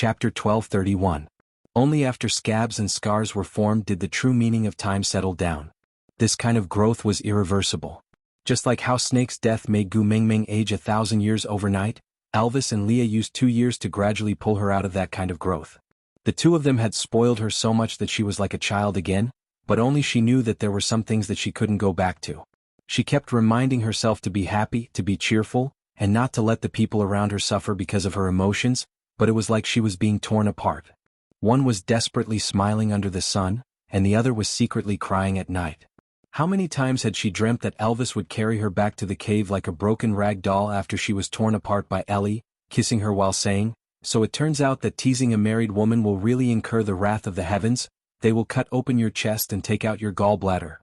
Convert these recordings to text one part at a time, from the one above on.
Chapter 1231. Only after scabs and scars were formed did the true meaning of time settle down. This kind of growth was irreversible. Just like how Snake's death made Gu Mingming age 1,000 years overnight, Elvis and Leah used 2 years to gradually pull her out of that kind of growth. The two of them had spoiled her so much that she was like a child again, but only she knew that there were some things that she couldn't go back to. She kept reminding herself to be happy, to be cheerful, and not to let the people around her suffer because of her emotions, but it was like she was being torn apart. One was desperately smiling under the sun, and the other was secretly crying at night. How many times had she dreamt that Elvis would carry her back to the cave like a broken rag doll after she was torn apart by Ellie, kissing her while saying, "So it turns out that teasing a married woman will really incur the wrath of the heavens, they will cut open your chest and take out your gallbladder."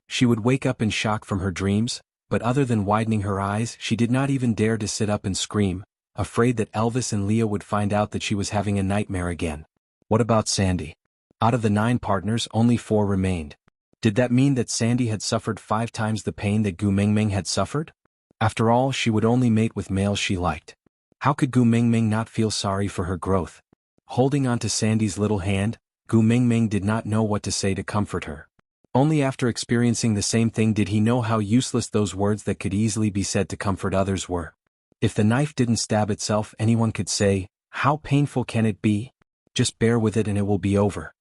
She would wake up in shock from her dreams, but other than widening her eyes she did not even dare to sit up and scream, afraid that Elvis and Leah would find out that she was having a nightmare again. What about Sandy? Out of the 9 partners only 4 remained. Did that mean that Sandy had suffered 5 times the pain that Gu Mingming had suffered? After all, she would only mate with males she liked. How could Gu Mingming not feel sorry for her growth? Holding onto Sandy's little hand, Gu Mingming did not know what to say to comfort her. Only after experiencing the same thing did he know how useless those words that could easily be said to comfort others were. If the knife didn't stab itself, anyone could say, "How painful can it be? Just bear with it and it will be over."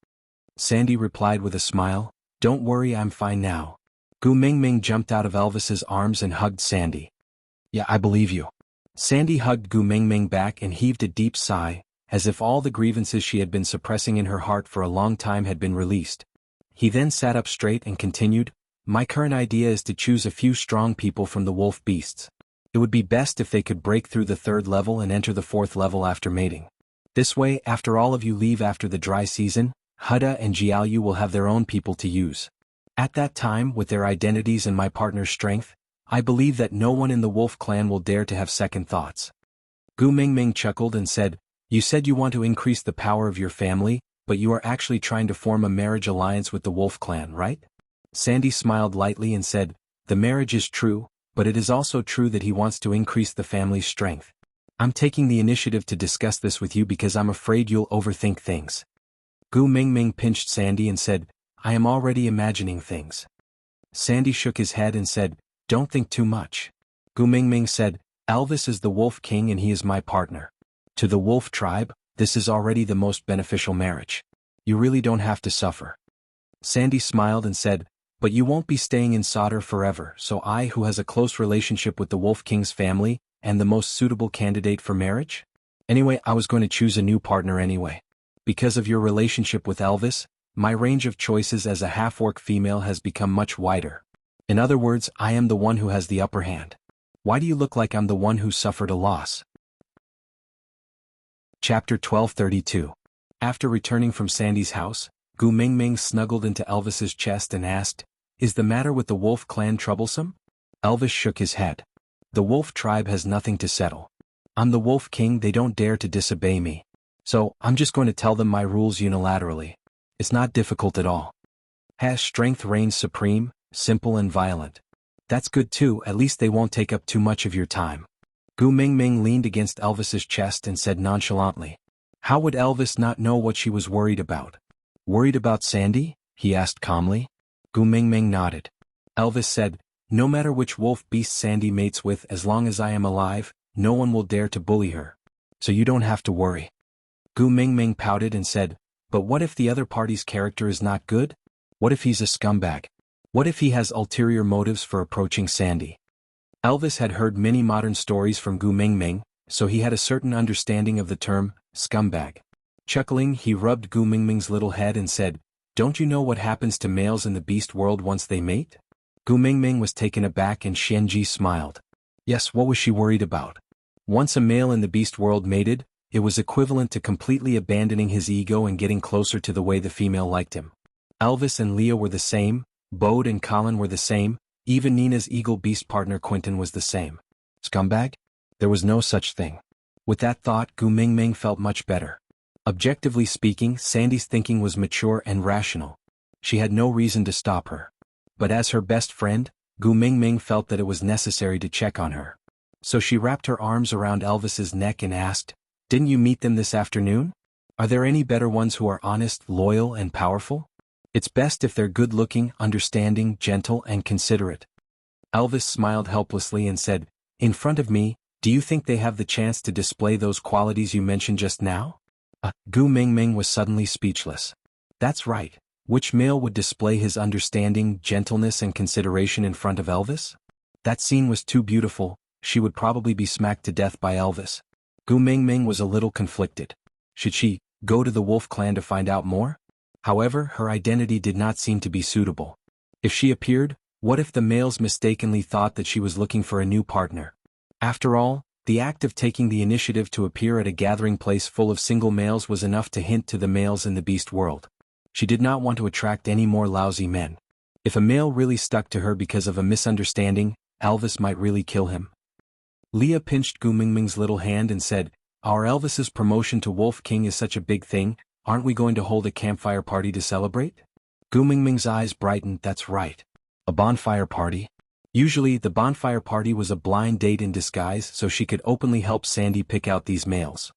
Sandy replied with a smile, "Don't worry, I'm fine now." Gu Mingming jumped out of Elvis's arms and hugged Sandy. "Yeah, I believe you." Sandy hugged Gu Mingming back and heaved a deep sigh, as if all the grievances she had been suppressing in her heart for a long time had been released. He then sat up straight and continued, "My current idea is to choose a few strong people from the wolf beasts. It would be best if they could break through the 3rd level and enter the 4th level after mating. This way, after all of you leave after the dry season, Huda and Jianghu will have their own people to use. At that time, with their identities and my partner's strength, I believe that no one in the wolf clan will dare to have second thoughts." Gu Mingming chuckled and said, "You said you want to increase the power of your family, but you are actually trying to form a marriage alliance with the wolf clan, right?" Sandy smiled lightly and said, "The marriage is true, but it is also true that he wants to increase the family's strength. I'm taking the initiative to discuss this with you because I'm afraid you'll overthink things." Gu Mingming pinched Sandy and said, "I am already imagining things." Sandy shook his head and said, "Don't think too much." Gu Mingming said, "Elvis is the wolf king and he is my partner. To the wolf tribe, this is already the most beneficial marriage. You really don't have to suffer." Sandy smiled and said, "But you won't be staying in Sodor forever, so I, who has a close relationship with the Wolf King's family, am the most suitable candidate for marriage? Anyway, I was going to choose a new partner anyway. Because of your relationship with Elvis, my range of choices as a half-orc female has become much wider. In other words, I am the one who has the upper hand. Why do you look like I'm the one who suffered a loss?" Chapter 1232. After returning from Sandy's house, Gu Mingming snuggled into Elvis's chest and asked, "Is the matter with the wolf clan troublesome?" Elvis shook his head. "The wolf tribe has nothing to settle. I'm the wolf king, they don't dare to disobey me. So, I'm just going to tell them my rules unilaterally. It's not difficult at all. Strength reigns supreme, simple and violent. That's good too, at least they won't take up too much of your time." Gu Mingming leaned against Elvis's chest and said nonchalantly, "How would Elvis not know what she was worried about?" "Worried about Sandy?" he asked calmly. Gu Mingming nodded. Elvis said, "No matter which wolf beast Sandy mates with, as long as I am alive, no one will dare to bully her. So you don't have to worry." Gu Mingming pouted and said, "But what if the other party's character is not good? What if he's a scumbag? What if he has ulterior motives for approaching Sandy?" Elvis had heard many modern stories from Gu Mingming, so he had a certain understanding of the term, scumbag. Chuckling, he rubbed Gu Mingming's little head and said, "Don't you know what happens to males in the beast world once they mate?" Gu Mingming was taken aback and Xianxia smiled. Yes, what was she worried about? Once a male in the beast world mated, it was equivalent to completely abandoning his ego and getting closer to the way the female liked him. Elvis and Leah were the same, Bode and Colin were the same, even Nina's eagle beast partner Quentin was the same. Scumbag? There was no such thing. With that thought, Gu Mingming felt much better. Objectively speaking, Sandy's thinking was mature and rational. She had no reason to stop her. But as her best friend, Gu Mingming felt that it was necessary to check on her. So she wrapped her arms around Elvis's neck and asked, Didn't you meet them this afternoon? Are there any better ones who are honest, loyal, and powerful? It's best if they're good-looking, understanding, gentle, and considerate. Elvis smiled helplessly and said, in front of me, do you think they have the chance to display those qualities you mentioned just now? Gu Mingming was suddenly speechless. That's right. Which male would display his understanding, gentleness, and consideration in front of Elvis? That scene was too beautiful. She would probably be smacked to death by Elvis. Gu Mingming was a little conflicted. Should she go to the wolf clan to find out more? However, her identity did not seem to be suitable. If she appeared, what if the males mistakenly thought that she was looking for a new partner? After all, the act of taking the initiative to appear at a gathering place full of single males was enough to hint to the males in the beast world. She did not want to attract any more lousy men. If a male really stuck to her because of a misunderstanding, Elvis might really kill him. Leah pinched Gu Mingming's little hand and said, our Elvis's promotion to Wolf King is such a big thing, aren't we going to hold a campfire party to celebrate? Gu Mingming's eyes brightened. That's right. A bonfire party? Usually, the bonfire party was a blind date in disguise so she could openly help Sandy pick out these males.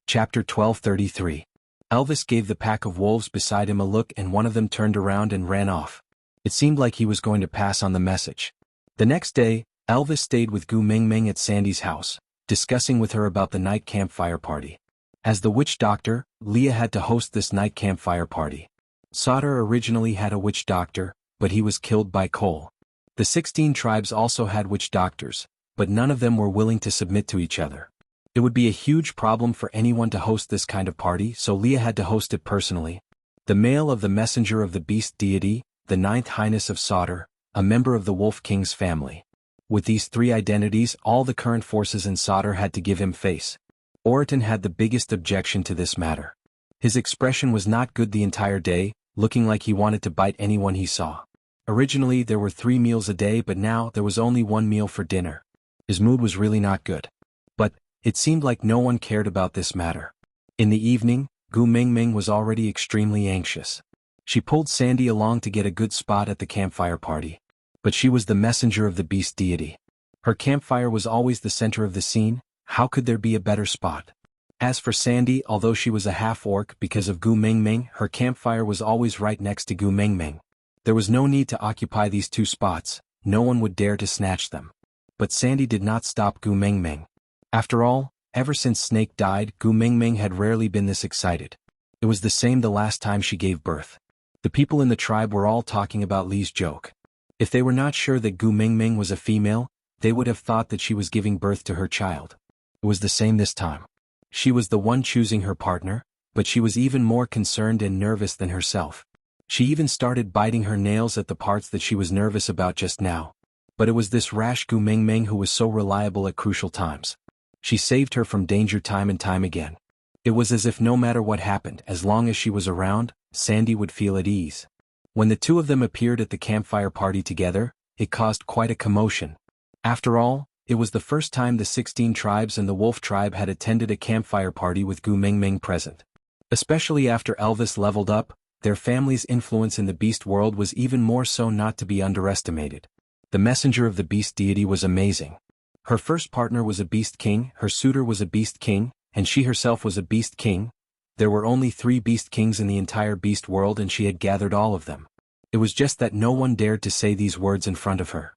Chapter 1233. Elvis gave the pack of wolves beside him a look and one of them turned around and ran off. It seemed like he was going to pass on the message. The next day, Elvis stayed with Gu Mingming at Sandy's house, discussing with her about the night campfire party. As the witch doctor, Leah had to host this night campfire party. Sauter originally had a witch doctor, but he was killed by Cole. The 16 tribes also had witch doctors, but none of them were willing to submit to each other. It would be a huge problem for anyone to host this kind of party, so Leah had to host it personally. The male of the messenger of the beast deity, the ninth highness of Sauter, a member of the Wolf King's family. With these three identities, all the current forces in Sauter had to give him face. Oriton had the biggest objection to this matter. His expression was not good the entire day, looking like he wanted to bite anyone he saw. Originally there were 3 meals a day, but now there was only 1 meal for dinner. His mood was really not good. But it seemed like no one cared about this matter. In the evening, Gu Mingming was already extremely anxious. She pulled Sandy along to get a good spot at the campfire party. But she was the messenger of the beast deity. Her campfire was always the center of the scene. How could there be a better spot? As for Sandy, although she was a half-orc because of Gu Mingming, her campfire was always right next to Gu Mingming. There was no need to occupy these 2 spots, no one would dare to snatch them. But Sandy did not stop Gu Mingming. After all, ever since Snake died, Gu Mingming had rarely been this excited. It was the same the last time she gave birth. The people in the tribe were all talking about Li's joke. If they were not sure that Gu Mingming was a female, they would have thought that she was giving birth to her child. It was the same this time. She was the one choosing her partner, but she was even more concerned and nervous than herself. She even started biting her nails at the parts that she was nervous about just now. But it was this rash Gu Mingming who was so reliable at crucial times. She saved her from danger time and time again. It was as if no matter what happened, as long as she was around, Sandy would feel at ease. When the 2 of them appeared at the campfire party together, it caused quite a commotion. After all, it was the first time the 16 tribes and the wolf tribe had attended a campfire party with Gu Mingming present. Especially after Elvis leveled up, their family's influence in the beast world was even more so not to be underestimated. The messenger of the beast deity was amazing. Her first partner was a beast king, her suitor was a beast king, and she herself was a beast king. There were only 3 beast kings in the entire beast world and she had gathered all of them. It was just that no one dared to say these words in front of her.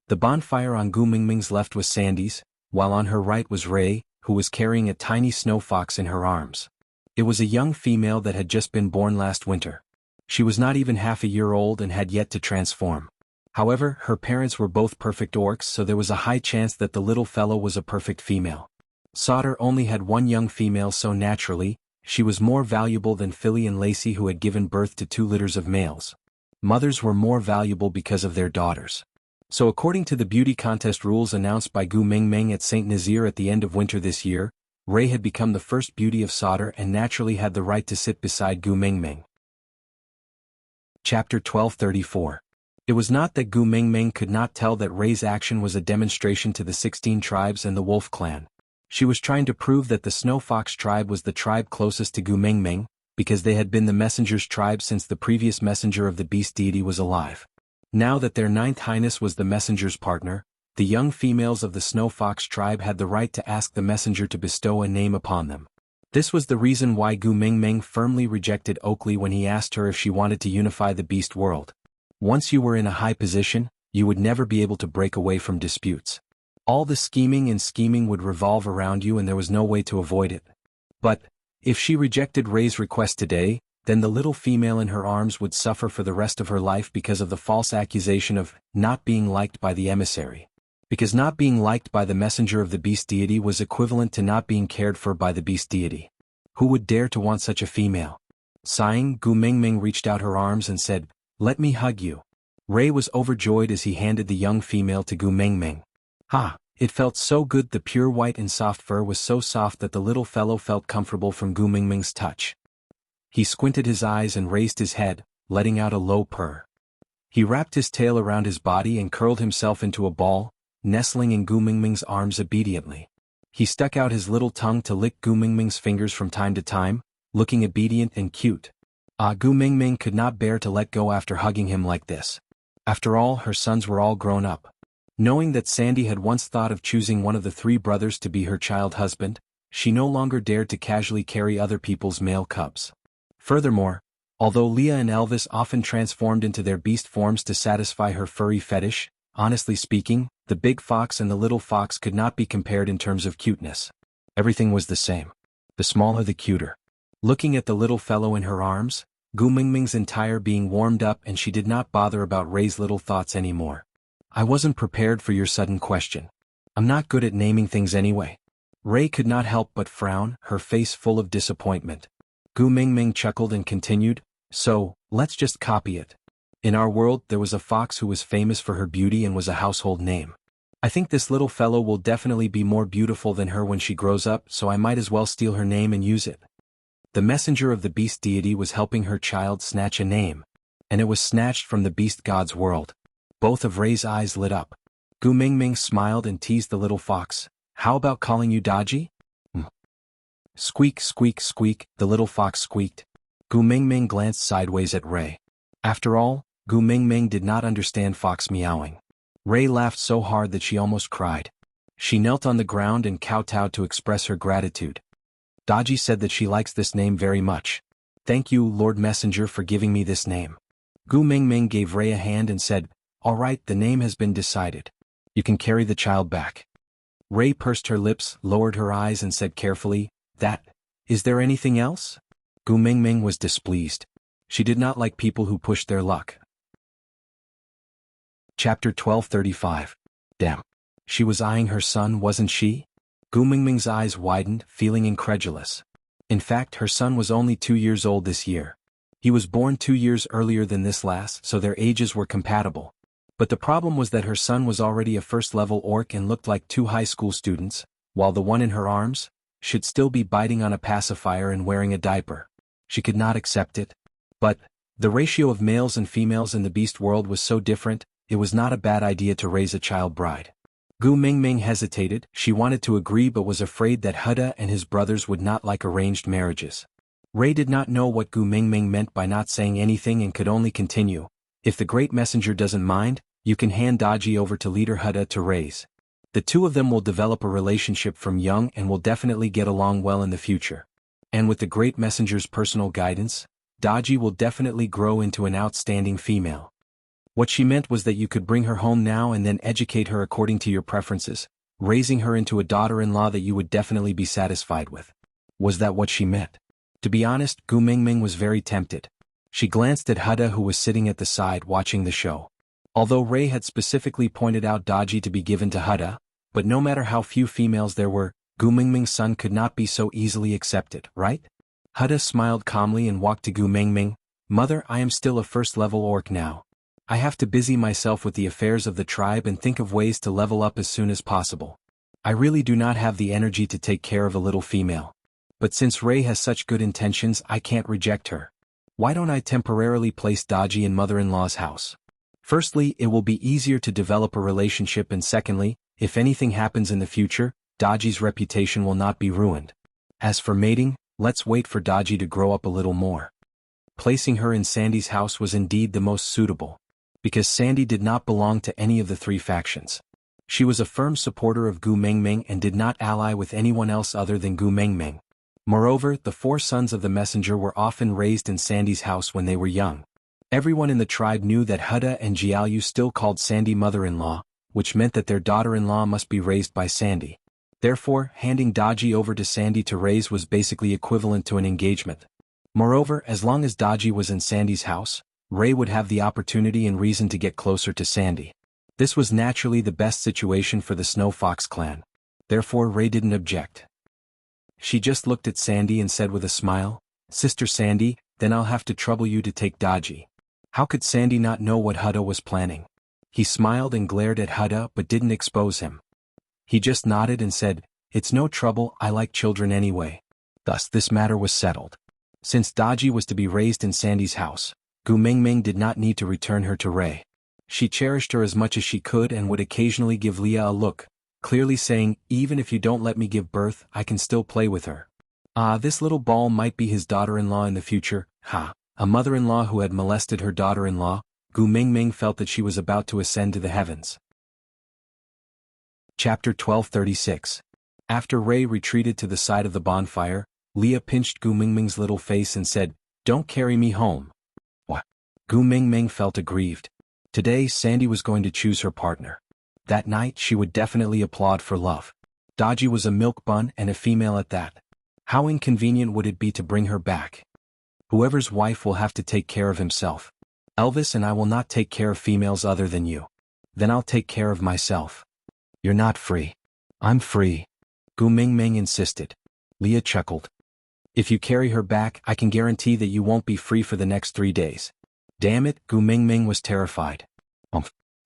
The bonfire on Gu Mingming's left was Sandy's, while on her right was Ray, who was carrying a tiny snow fox in her arms. It was a young female that had just been born last winter. She was not even half a year old and had yet to transform. However, her parents were both perfect orcs, so there was a high chance that the little fellow was a perfect female. Sauter only had 1 young female, so naturally, she was more valuable than Philly and Lacey, who had given birth to 2 litters of males. Mothers were more valuable because of their daughters. So according to the beauty contest rules announced by Gu Mingming at St. Nazaire at the end of winter this year, Ray had become the first beauty of Sauter and naturally had the right to sit beside Gu Mingming. Chapter 1234. It was not that Gu Mingming could not tell that Ray's action was a demonstration to the 16 tribes and the Wolf clan. She was trying to prove that the Snow Fox tribe was the tribe closest to Gu Mingming, because they had been the messenger's tribe since the previous messenger of the beast deity was alive. Now that their 9th highness was the messenger's partner, the young females of the Snow Fox tribe had the right to ask the messenger to bestow a name upon them. This was the reason why Gu Mingming firmly rejected Oakley when he asked her if she wanted to unify the beast world. Once you were in a high position, you would never be able to break away from disputes. All the scheming would revolve around you and there was no way to avoid it. But, if she rejected Rei's request today, then the little female in her arms would suffer for the rest of her life because of the false accusation of not being liked by the emissary. Because not being liked by the messenger of the beast deity was equivalent to not being cared for by the beast deity. Who would dare to want such a female? Sighing, Gu Mingming reached out her arms and said, "Let me hug you." Rei was overjoyed as he handed the young female to Gu Mingming. Ha! It felt so good. The pure white and soft fur was so soft that the little fellow felt comfortable from Gu Mingming's touch. He squinted his eyes and raised his head, letting out a low purr. He wrapped his tail around his body and curled himself into a ball, nestling in Gu Mingming's arms obediently. He stuck out his little tongue to lick Gu Mingming's fingers from time to time, looking obedient and cute. Gu Mingming could not bear to let go after hugging him like this. After all, her sons were all grown up. Knowing that Sandy had once thought of choosing one of the three brothers to be her child husband, she no longer dared to casually carry other people's male cubs. Furthermore, although Leah and Elvis often transformed into their beast forms to satisfy her furry fetish, honestly speaking, the big fox and the little fox could not be compared in terms of cuteness. Everything was the same. The smaller the cuter. Looking at the little fellow in her arms, Gu Mingming's entire being warmed up and she did not bother about Rei's little thoughts anymore. I wasn't prepared for your sudden question. I'm not good at naming things anyway. Rei could not help but frown, her face full of disappointment. Gu Mingming chuckled and continued, "So, let's just copy it. In our world there was a fox who was famous for her beauty and was a household name. I think this little fellow will definitely be more beautiful than her when she grows up, so I might as well steal her name and use it." The messenger of the beast deity was helping her child snatch a name. And it was snatched from the beast god's world. Both of Rei's eyes lit up. Gu Mingming smiled and teased the little fox. "How about calling you Daji?" Squeak, squeak, squeak, the little fox squeaked. Gu Mingming glanced sideways at Rei. After all, Gu Mingming did not understand fox meowing. Rei laughed so hard that she almost cried. She knelt on the ground and kowtowed to express her gratitude. Daji said that she likes this name very much. "Thank you, Lord Messenger, for giving me this name." Gu Mingming gave Rei a hand and said, "All right, the name has been decided. You can carry the child back." Rei pursed her lips, lowered her eyes and said carefully, Is there anything else?" Gu Mingming was displeased. She did not like people who pushed their luck. Chapter 1235. Damn. She was eyeing her son, wasn't she? Gu Mingming's eyes widened, feeling incredulous. In fact, her son was only 2 years old this year. He was born 2 years earlier than this last, so their ages were compatible. But the problem was that her son was already a first-level orc and looked like 2 high school students, while the one in her arms should still be biting on a pacifier and wearing a diaper. She could not accept it. But the ratio of males and females in the beast world was so different, it was not a bad idea to raise a child bride. Gu Mingming hesitated. She wanted to agree but was afraid that Huda and his brothers would not like arranged marriages. Rei did not know what Gu Mingming meant by not saying anything and could only continue. "If the great messenger doesn't mind, you can hand Daji over to leader Huda to raise. The two of them will develop a relationship from young and will definitely get along well in the future. And with the great messenger's personal guidance, Daji will definitely grow into an outstanding female." What she meant was that you could bring her home now and then educate her according to your preferences, raising her into a daughter-in-law that you would definitely be satisfied with. Was that what she meant? To be honest, Gu Mingming was very tempted. She glanced at Huda, who was sitting at the side watching the show. Although Rei had specifically pointed out Daji to be given to Huda, but no matter how few females there were, Gu Mingming's son could not be so easily accepted, right? Huda smiled calmly and walked to Gu Mingming. "Mother, I am still a first-level orc now. I have to busy myself with the affairs of the tribe and think of ways to level up as soon as possible. I really do not have the energy to take care of a little female. But since Rei has such good intentions, I can't reject her. Why don't I temporarily place Daji in mother-in-law's house? Firstly, it will be easier to develop a relationship, and secondly, if anything happens in the future, Daji's reputation will not be ruined. As for mating, let's wait for Daji to grow up a little more." Placing her in Sandy's house was indeed the most suitable. Because Sandy did not belong to any of the 3 factions. She was a firm supporter of Gu Mengmeng and did not ally with anyone else other than Gu Mengmeng. Moreover, the 4 sons of the messenger were often raised in Sandy's house when they were young. Everyone in the tribe knew that Hutta and Jiayu still called Sandy mother-in-law, which meant that their daughter-in-law must be raised by Sandy. Therefore, handing Daji over to Sandy to raise was basically equivalent to an engagement. Moreover, as long as Daji was in Sandy's house, Ray would have the opportunity and reason to get closer to Sandy. This was naturally the best situation for the Snow Fox clan. Therefore, Ray didn't object. She just looked at Sandy and said with a smile, "Sister Sandy, then I'll have to trouble you to take Daji." How could Sandy not know what Hutta was planning? He smiled and glared at Hutta but didn't expose him. He just nodded and said, "It's no trouble, I like children anyway." Thus this matter was settled. Since Daji was to be raised in Sandy's house, Gu Mengmeng did not need to return her to Ray. She cherished her as much as she could and would occasionally give Leah a look, clearly saying, "Even if you don't let me give birth, I can still play with her." This little ball might be his daughter-in-law in the future, A mother-in-law who had molested her daughter-in-law. Gu Mengmeng felt that she was about to ascend to the heavens. Chapter 1236. After Ray retreated to the side of the bonfire, Leah pinched Gu Mengmeng's little face and said, "Don't carry me home." What? Gu Mengmeng felt aggrieved. Today Sandy was going to choose her partner. That night she would definitely applaud for love. Daji was a milk bun and a female at that. How inconvenient would it be to bring her back? Whoever's wife will have to take care of himself. Elvis and I will not take care of females other than you. Then I'll take care of myself. You're not free. I'm free. Gu Mengmeng insisted. Leah chuckled. If you carry her back, I can guarantee that you won't be free for the next 3 days. Damn it, Gu Mengmeng was terrified.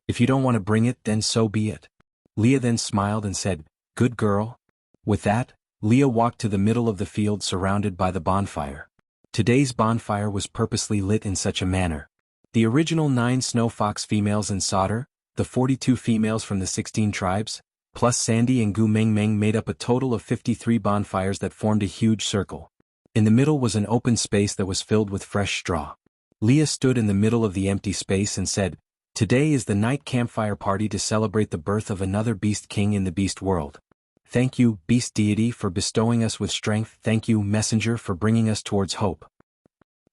If you don't want to bring it, then so be it. Leah then smiled and said, "Good girl." With that, Leah walked to the middle of the field surrounded by the bonfire. Today's bonfire was purposely lit in such a manner. The original 9 Snow Fox females in Solder, the 42 females from the 16 tribes, plus Sandy and Gu Mengmeng made up a total of 53 bonfires that formed a huge circle. In the middle was an open space that was filled with fresh straw. Leah stood in the middle of the empty space and said, "Today is the night campfire party to celebrate the birth of another beast king in the beast world. Thank you, beast deity, for bestowing us with strength. Thank you, messenger, for bringing us towards hope.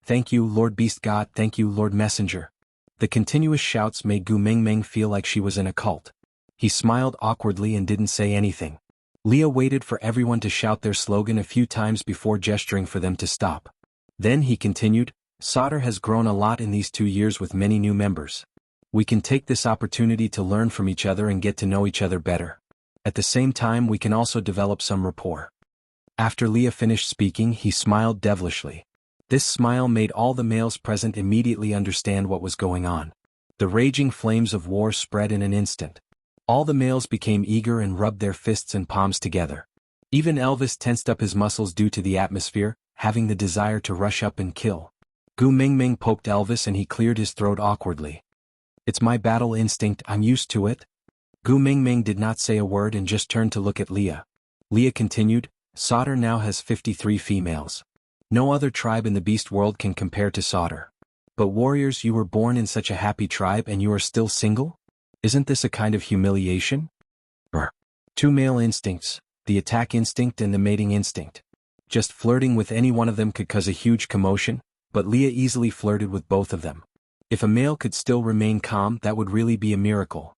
Thank you, Lord Beast God. Thank you, Lord Messenger." The continuous shouts made Gu Mengmeng feel like she was in a cult. He smiled awkwardly and didn't say anything. Leah waited for everyone to shout their slogan a few times before gesturing for them to stop. Then he continued, "Solder has grown a lot in these 2 years with many new members. We can take this opportunity to learn from each other and get to know each other better. At the same time, we can also develop some rapport." After Leah finished speaking, he smiled devilishly. This smile made all the males present immediately understand what was going on. The raging flames of war spread in an instant. All the males became eager and rubbed their fists and palms together. Even Elvis tensed up his muscles due to the atmosphere, having the desire to rush up and kill. Gu Mengmeng poked Elvis and he cleared his throat awkwardly. "It's my battle instinct, I'm used to it." Gu Mengmeng did not say a word and just turned to look at Leah. Leah continued, "Solder now has 53 females. No other tribe in the beast world can compare to Solder. But warriors, you were born in such a happy tribe and you are still single? Isn't this a kind of humiliation?" 2 male instincts, the attack instinct and the mating instinct. Just flirting with any one of them could cause a huge commotion, but Leah easily flirted with both of them. If a male could still remain calm, that would really be a miracle.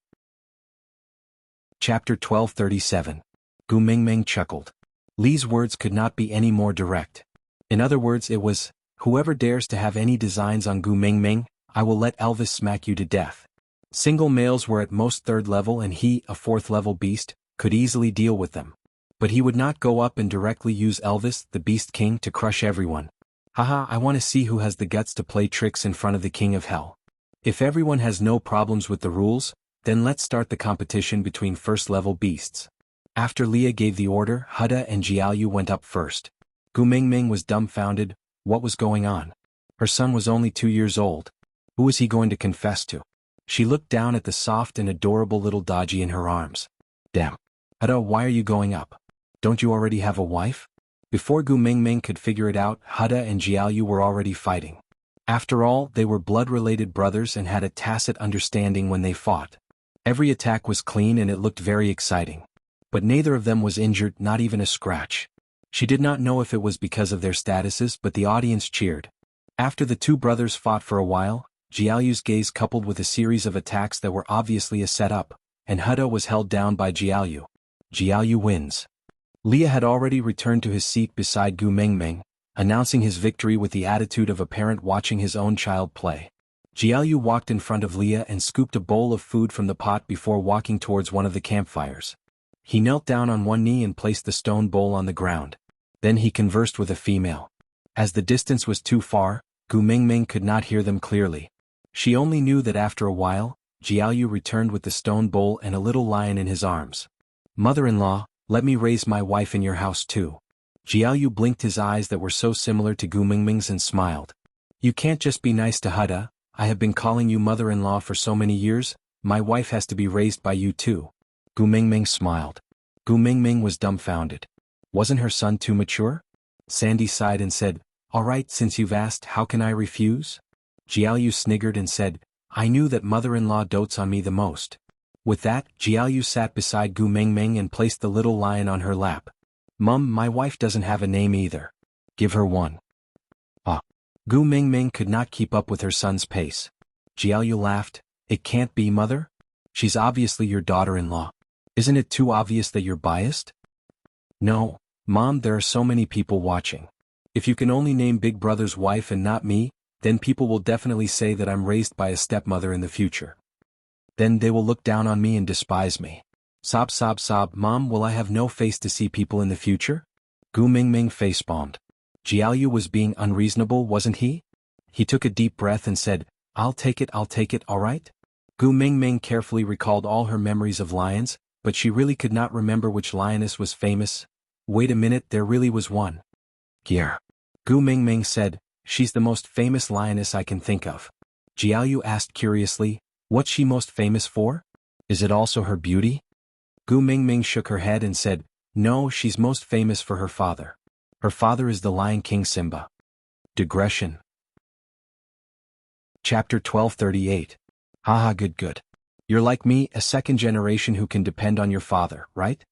Chapter 1237. Gu Mengmeng chuckled. Lee's words could not be any more direct. In other words, it was, "Whoever dares to have any designs on Gu Mengmeng, I will let Elvis smack you to death." Single males were at most 3rd level and he, a 4th level beast, could easily deal with them. But he would not go up and directly use Elvis, the Beast King, to crush everyone. Haha, I want to see who has the guts to play tricks in front of the King of Hell. If everyone has no problems with the rules, then let's start the competition between 1st level beasts. After Leah gave the order, Hutta and Jiayu went up first. Gu Mengmeng was dumbfounded. What was going on? Her son was only 2 years old. Who was he going to confess to? She looked down at the soft and adorable little Daji in her arms. Damn. Hutta, why are you going up? Don't you already have a wife? Before Gu Mengmeng could figure it out, Hutta and Jiayu were already fighting. After all, they were blood-related brothers and had a tacit understanding when they fought. Every attack was clean and it looked very exciting. But neither of them was injured, not even a scratch. She did not know if it was because of their statuses, but the audience cheered. After the two brothers fought for a while, Jiaoyu's gaze coupled with a series of attacks that were obviously a setup, and Huda was held down by Jiaoyu. Jiaoyu wins. Leah had already returned to his seat beside Gu Mengmeng, announcing his victory with the attitude of a parent watching his own child play. Jiaoyu walked in front of Leah and scooped a bowl of food from the pot before walking towards one of the campfires. He knelt down on one knee and placed the stone bowl on the ground. Then he conversed with a female. As the distance was too far, Gu Mengmeng could not hear them clearly. She only knew that after a while, Jiaoyu returned with the stone bowl and a little lion in his arms. "Mother-in-law, let me raise my wife in your house too." Jiaoyu blinked his eyes that were so similar to Gu Mengmeng's and smiled. "You can't just be nice to Huda. I have been calling you mother-in-law for so many years, my wife has to be raised by you too." Gu Mengmeng smiled. Gu Mengmeng was dumbfounded. Wasn't her son too mature? Sandy sighed and said, "All right, since you've asked, how can I refuse?" Jiaoyu sniggered and said, "I knew that mother-in-law dotes on me the most." With that, Jiaoyu sat beside Gu Mengmeng and placed the little lion on her lap. "Mum, my wife doesn't have a name either. Give her one." Ah. Gu Mengmeng could not keep up with her son's pace. Jiaoyu laughed. "It can't be, mother? She's obviously your daughter-in-law. Isn't it too obvious that you're biased?" "No, Mom, there are so many people watching. If you can only name Big Brother's wife and not me, then people will definitely say that I'm raised by a stepmother in the future. Then they will look down on me and despise me. Sob sob sob, Mom, will I have no face to see people in the future?" Gu Mengmeng facepalmed. Jiaoyu was being unreasonable, wasn't he? He took a deep breath and said, I'll take it, all right?" Gu Mengmeng carefully recalled all her memories of lions, but she really could not remember which lioness was famous. Wait a minute, there really was one. "Here." Gu Mengmeng said, "She's the most famous lioness I can think of." Jiaoyu asked curiously, "What's she most famous for? Is it also her beauty?" Gu Mengmeng shook her head and said, "No, she's most famous for her father. Her father is the Lion King Simba." Digression. Chapter 1238. Haha, good. You're like me, a second generation who can depend on your father, right?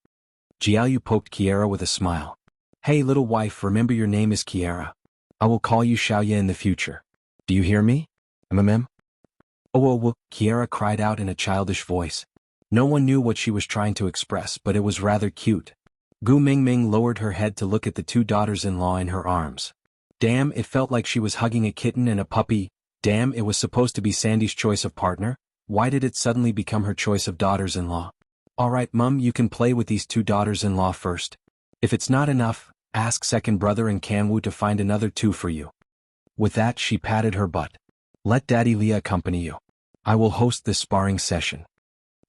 Jiaoyu poked Kiara with a smile. "Hey little wife, remember your name is Kiara. I will call you Xiaoya in the future. Do you hear me? Mm. Oh, Kiara cried out in a childish voice. No one knew what she was trying to express, but it was rather cute. Gu Mengmeng lowered her head to look at the two daughters-in-law in her arms. Damn, it felt like she was hugging a kitten and a puppy. Damn, it was supposed to be Sandy's choice of partner. Why did it suddenly become her choice of daughters-in-law? Alright, Mum, you can play with these two daughters-in-law first. If it's not enough, ask second brother and Kanwu to find another two for you." With that, she patted her butt. "Let Daddy Leah accompany you. I will host this sparring session."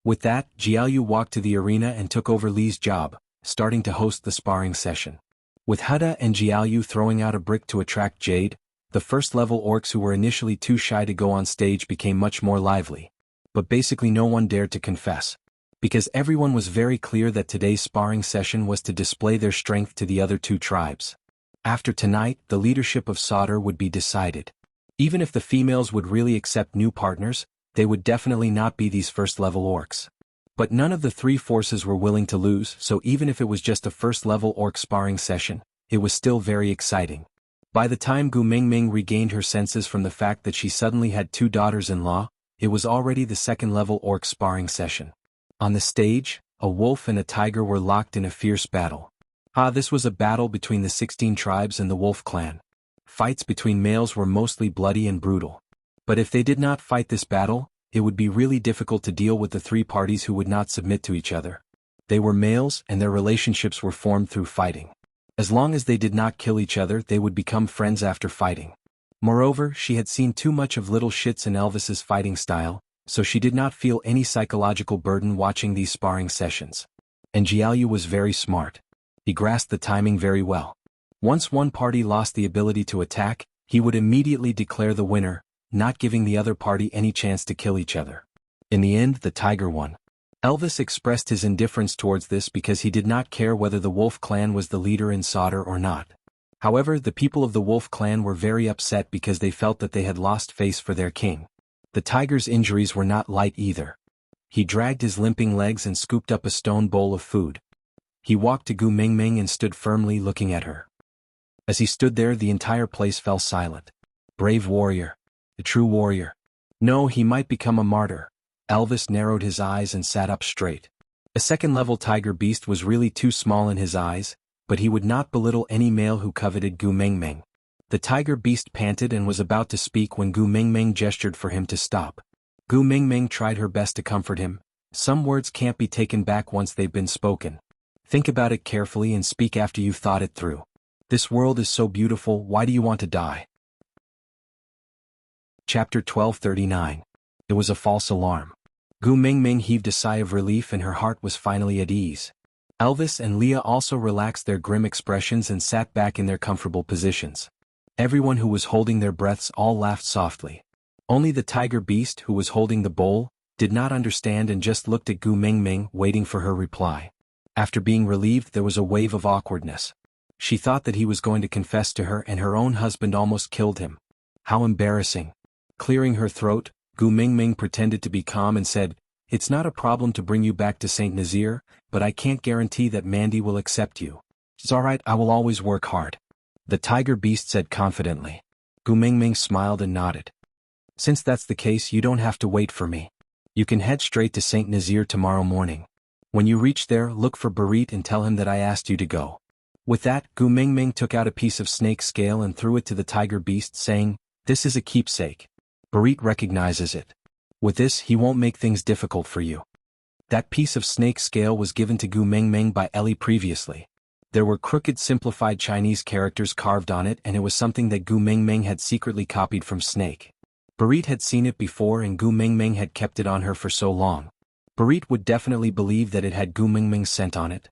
With that, Jiaoyu walked to the arena and took over Lee's job, starting to host the sparring session. With Huda and Jiaoyu throwing out a brick to attract Jade, the first-level orcs who were initially too shy to go on stage became much more lively. But basically no one dared to confess. Because everyone was very clear that today's sparring session was to display their strength to the other two tribes. After tonight, the leadership of Sauter would be decided. Even if the females would really accept new partners, they would definitely not be these first-level orcs. But none of the three forces were willing to lose, so even if it was just a first-level orc sparring session, it was still very exciting. By the time Gu Mengmeng regained her senses from the fact that she suddenly had two daughters-in-law, it was already the second-level orc sparring session. On the stage, a wolf and a tiger were locked in a fierce battle. This was a battle between the 16 tribes and the wolf clan. Fights between males were mostly bloody and brutal. But if they did not fight this battle, it would be really difficult to deal with the three parties who would not submit to each other. They were males and their relationships were formed through fighting. As long as they did not kill each other, they would become friends after fighting. Moreover, she had seen too much of Little Shits and Elvis's fighting style, so she did not feel any psychological burden watching these sparring sessions. And Jiaoyu was very smart. He grasped the timing very well. Once one party lost the ability to attack, he would immediately declare the winner, not giving the other party any chance to kill each other. In the end, the tiger won. Elvis expressed his indifference towards this because he did not care whether the wolf clan was the leader in Sauter or not. However, the people of the wolf clan were very upset because they felt that they had lost face for their king. The tiger's injuries were not light either. He dragged his limping legs and scooped up a stone bowl of food. He walked to Gu Mingming and stood firmly looking at her. As he stood there, the entire place fell silent. Brave warrior. A true warrior. No, he might become a martyr. Elvis narrowed his eyes and sat up straight. A second-level tiger beast was really too small in his eyes, but he would not belittle any male who coveted Gu Mingming. The tiger beast panted and was about to speak when Gu Mingming gestured for him to stop. Gu Mingming tried her best to comfort him. Some words can't be taken back once they've been spoken. Think about it carefully and speak after you've thought it through. This world is so beautiful, why do you want to die? Chapter 1239. It was a false alarm. Gu Mingming heaved a sigh of relief and her heart was finally at ease. Elvis and Leah also relaxed their grim expressions and sat back in their comfortable positions. Everyone who was holding their breaths all laughed softly. Only the tiger beast, who was holding the bowl, did not understand and just looked at Gu Mingming, waiting for her reply. After being relieved, there was a wave of awkwardness. She thought that he was going to confess to her and her own husband almost killed him. How embarrassing. Clearing her throat, Gu Mingming pretended to be calm and said, "It's not a problem to bring you back to St. Nazir, but I can't guarantee that Mandy will accept you. It's alright, I will always work hard." The tiger beast said confidently. Gu Mingming smiled and nodded. "Since that's the case, you don't have to wait for me. You can head straight to St. Nazir tomorrow morning. When you reach there, look for Barit and tell him that I asked you to go." With that, Gu Mingming took out a piece of snake scale and threw it to the tiger beast, saying, "This is a keepsake. Barit recognizes it. With this, he won't make things difficult for you." That piece of snake scale was given to Gu Mingming by Ellie previously. There were crooked simplified Chinese characters carved on it, and it was something that Gu Mingming had secretly copied from Snake. Barit had seen it before and Gu Mingming had kept it on her for so long. Barit would definitely believe that it had Gu Mingming's scent on it.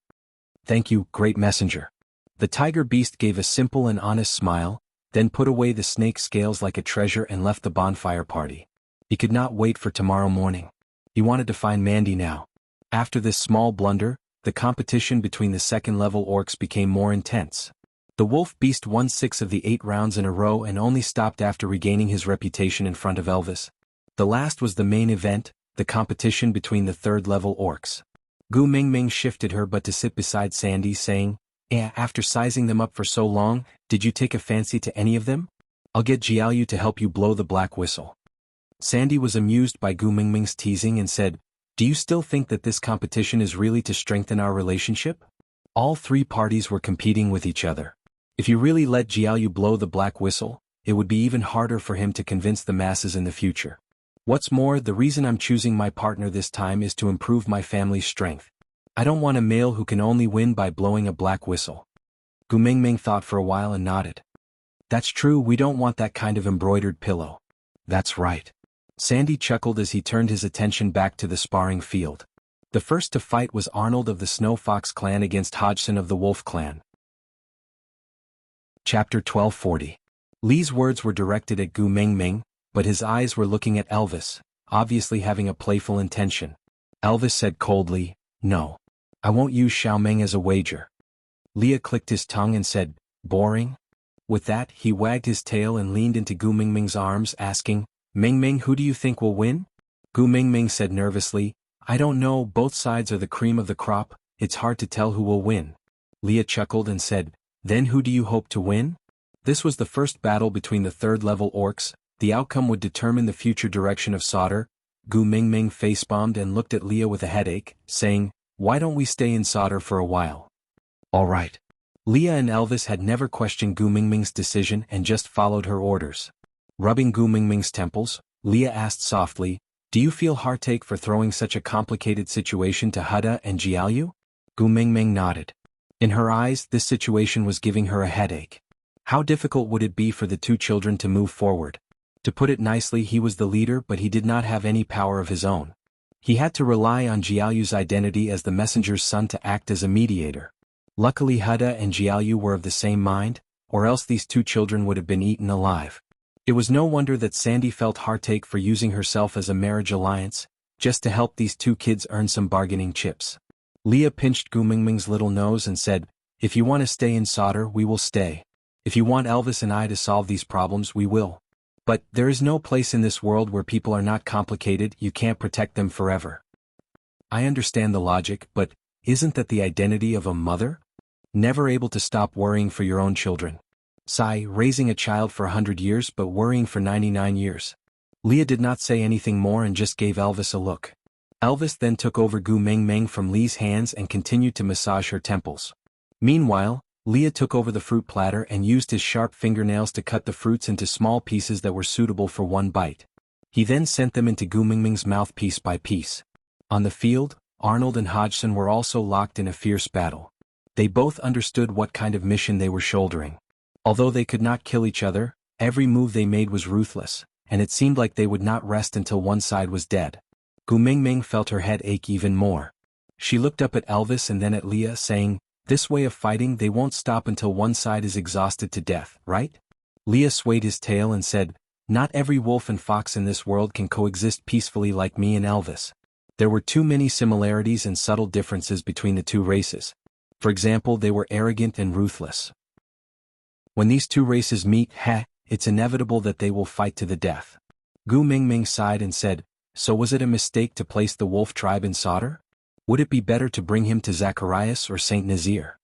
"Thank you, great messenger." The tiger beast gave a simple and honest smile, then put away the snake scales like a treasure and left the bonfire party. He could not wait for tomorrow morning. He wanted to find Mandy now. After this small blunder, the competition between the second-level orcs became more intense. The wolf beast won 6 of the 8 rounds in a row and only stopped after regaining his reputation in front of Elvis. The last was the main event, the competition between the third-level orcs. Gu Mingming shifted her butt to sit beside Sandy, saying, After sizing them up for so long, did you take a fancy to any of them? I'll get Jianghu to help you blow the black whistle." Sandy was amused by Gu Mingming's teasing and said, "Do you still think that this competition is really to strengthen our relationship? All 3 parties were competing with each other. If you really let Jianghu blow the black whistle, it would be even harder for him to convince the masses in the future. What's more, the reason I'm choosing my partner this time is to improve my family's strength. I don't want a male who can only win by blowing a black whistle." Gu Mingming thought for a while and nodded. "That's true, we don't want that kind of embroidered pillow." "That's right." Sandy chuckled as he turned his attention back to the sparring field. The first to fight was Arnold of the Snow Fox clan against Hodgson of the Wolf clan. Chapter 1240. Lee's words were directed at Gu Mingming, but his eyes were looking at Elvis, obviously having a playful intention. Elvis said coldly, "No. I won't use Xiaomeng as a wager." Leah clicked his tongue and said, "Boring?" With that, he wagged his tail and leaned into Gu Mingming's arms, asking, "Mingming, who do you think will win?" Gu Mingming said nervously, "I don't know, both sides are the cream of the crop, it's hard to tell who will win." Leah chuckled and said, "Then who do you hope to win?" This was the first battle between the third-level orcs. The outcome would determine the future direction of Sauter. Gu Mingming face-bombed and looked at Leah with a headache, saying, "Why don't we stay in Sauter for a while?" "All right." Leah and Elvis had never questioned Gu Mingming's decision and just followed her orders. Rubbing Gu Mingming's temples, Leah asked softly, "Do you feel heartache for throwing such a complicated situation to Huda and Jianghu?" Gu Mingming nodded. In her eyes, this situation was giving her a headache. How difficult would it be for the 2 children to move forward? To put it nicely, he was the leader, but he did not have any power of his own. He had to rely on Jianghu's identity as the messenger's son to act as a mediator. Luckily Huda and Jianghu were of the same mind, or else these 2 children would have been eaten alive. It was no wonder that Sandy felt heartache for using herself as a marriage alliance, just to help these 2 kids earn some bargaining chips. Leah pinched Gu Mingming's little nose and said, "If you want to stay in Sauter, we will stay. If you want Elvis and I to solve these problems, we will. But there is no place in this world where people are not complicated, you can't protect them forever." I understand the logic, but isn't that the identity of a mother? Never able to stop worrying for your own children. Sigh, raising a child for 100 years but worrying for 99 years. Leah did not say anything more and just gave Elvis a look. Elvis then took over Gu Mengmeng from Lee's hands and continued to massage her temples. Meanwhile, Leah took over the fruit platter and used his sharp fingernails to cut the fruits into small pieces that were suitable for one bite. He then sent them into Gu Mengmeng's mouth piece by piece. On the field, Arnold and Hodgson were also locked in a fierce battle. They both understood what kind of mission they were shouldering. Although they could not kill each other, every move they made was ruthless, and it seemed like they would not rest until one side was dead. Gu Mengmeng felt her head ache even more. She looked up at Elvis and then at Leah, saying, "This way of fighting they won't stop until one side is exhausted to death, right?" Leah swayed his tail and said, "Not every wolf and fox in this world can coexist peacefully like me and Elvis." There were too many similarities and subtle differences between the two races. For example, they were arrogant and ruthless. When these two races meet, it's inevitable that they will fight to the death. Gu Mengmeng sighed and said, "So was it a mistake to place the wolf tribe in solder? Would it be better to bring him to Zacharias or Saint Nazir?"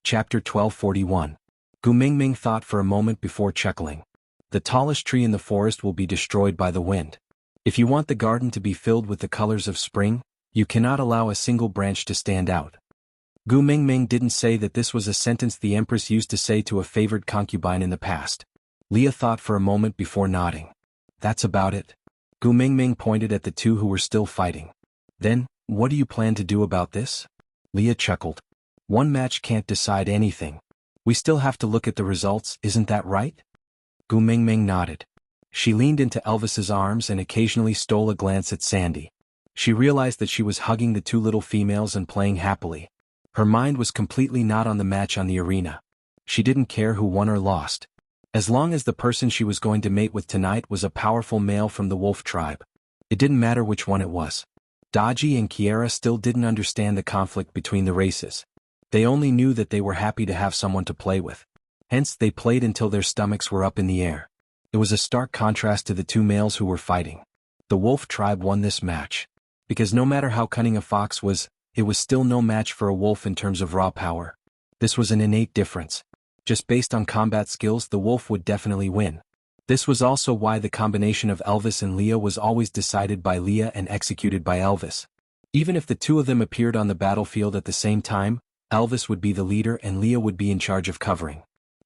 Chapter 1241. Gu Mengmeng thought for a moment before chuckling. The tallest tree in the forest will be destroyed by the wind. If you want the garden to be filled with the colors of spring, you cannot allow a single branch to stand out. Gu Mengmeng didn't say that this was a sentence the empress used to say to a favored concubine in the past. Leah thought for a moment before nodding. "That's about it." Gu Mengmeng pointed at the two who were still fighting. "Then, what do you plan to do about this?" Leah chuckled. "One match can't decide anything. We still have to look at the results, isn't that right?" Gu Mengmeng nodded. She leaned into Elvis's arms and occasionally stole a glance at Sandy. She realized that she was hugging the two little females and playing happily. Her mind was completely not on the match on the arena. She didn't care who won or lost. As long as the person she was going to mate with tonight was a powerful male from the wolf tribe. It didn't matter which one it was. Daji and Kiera still didn't understand the conflict between the races. They only knew that they were happy to have someone to play with. Hence they played until their stomachs were up in the air. It was a stark contrast to the two males who were fighting. The wolf tribe won this match. Because no matter how cunning a fox was, it was still no match for a wolf in terms of raw power. This was an innate difference. Just based on combat skills, the wolf would definitely win. This was also why the combination of Elvis and Leah was always decided by Leah and executed by Elvis. Even if the two of them appeared on the battlefield at the same time, Elvis would be the leader and Leah would be in charge of covering.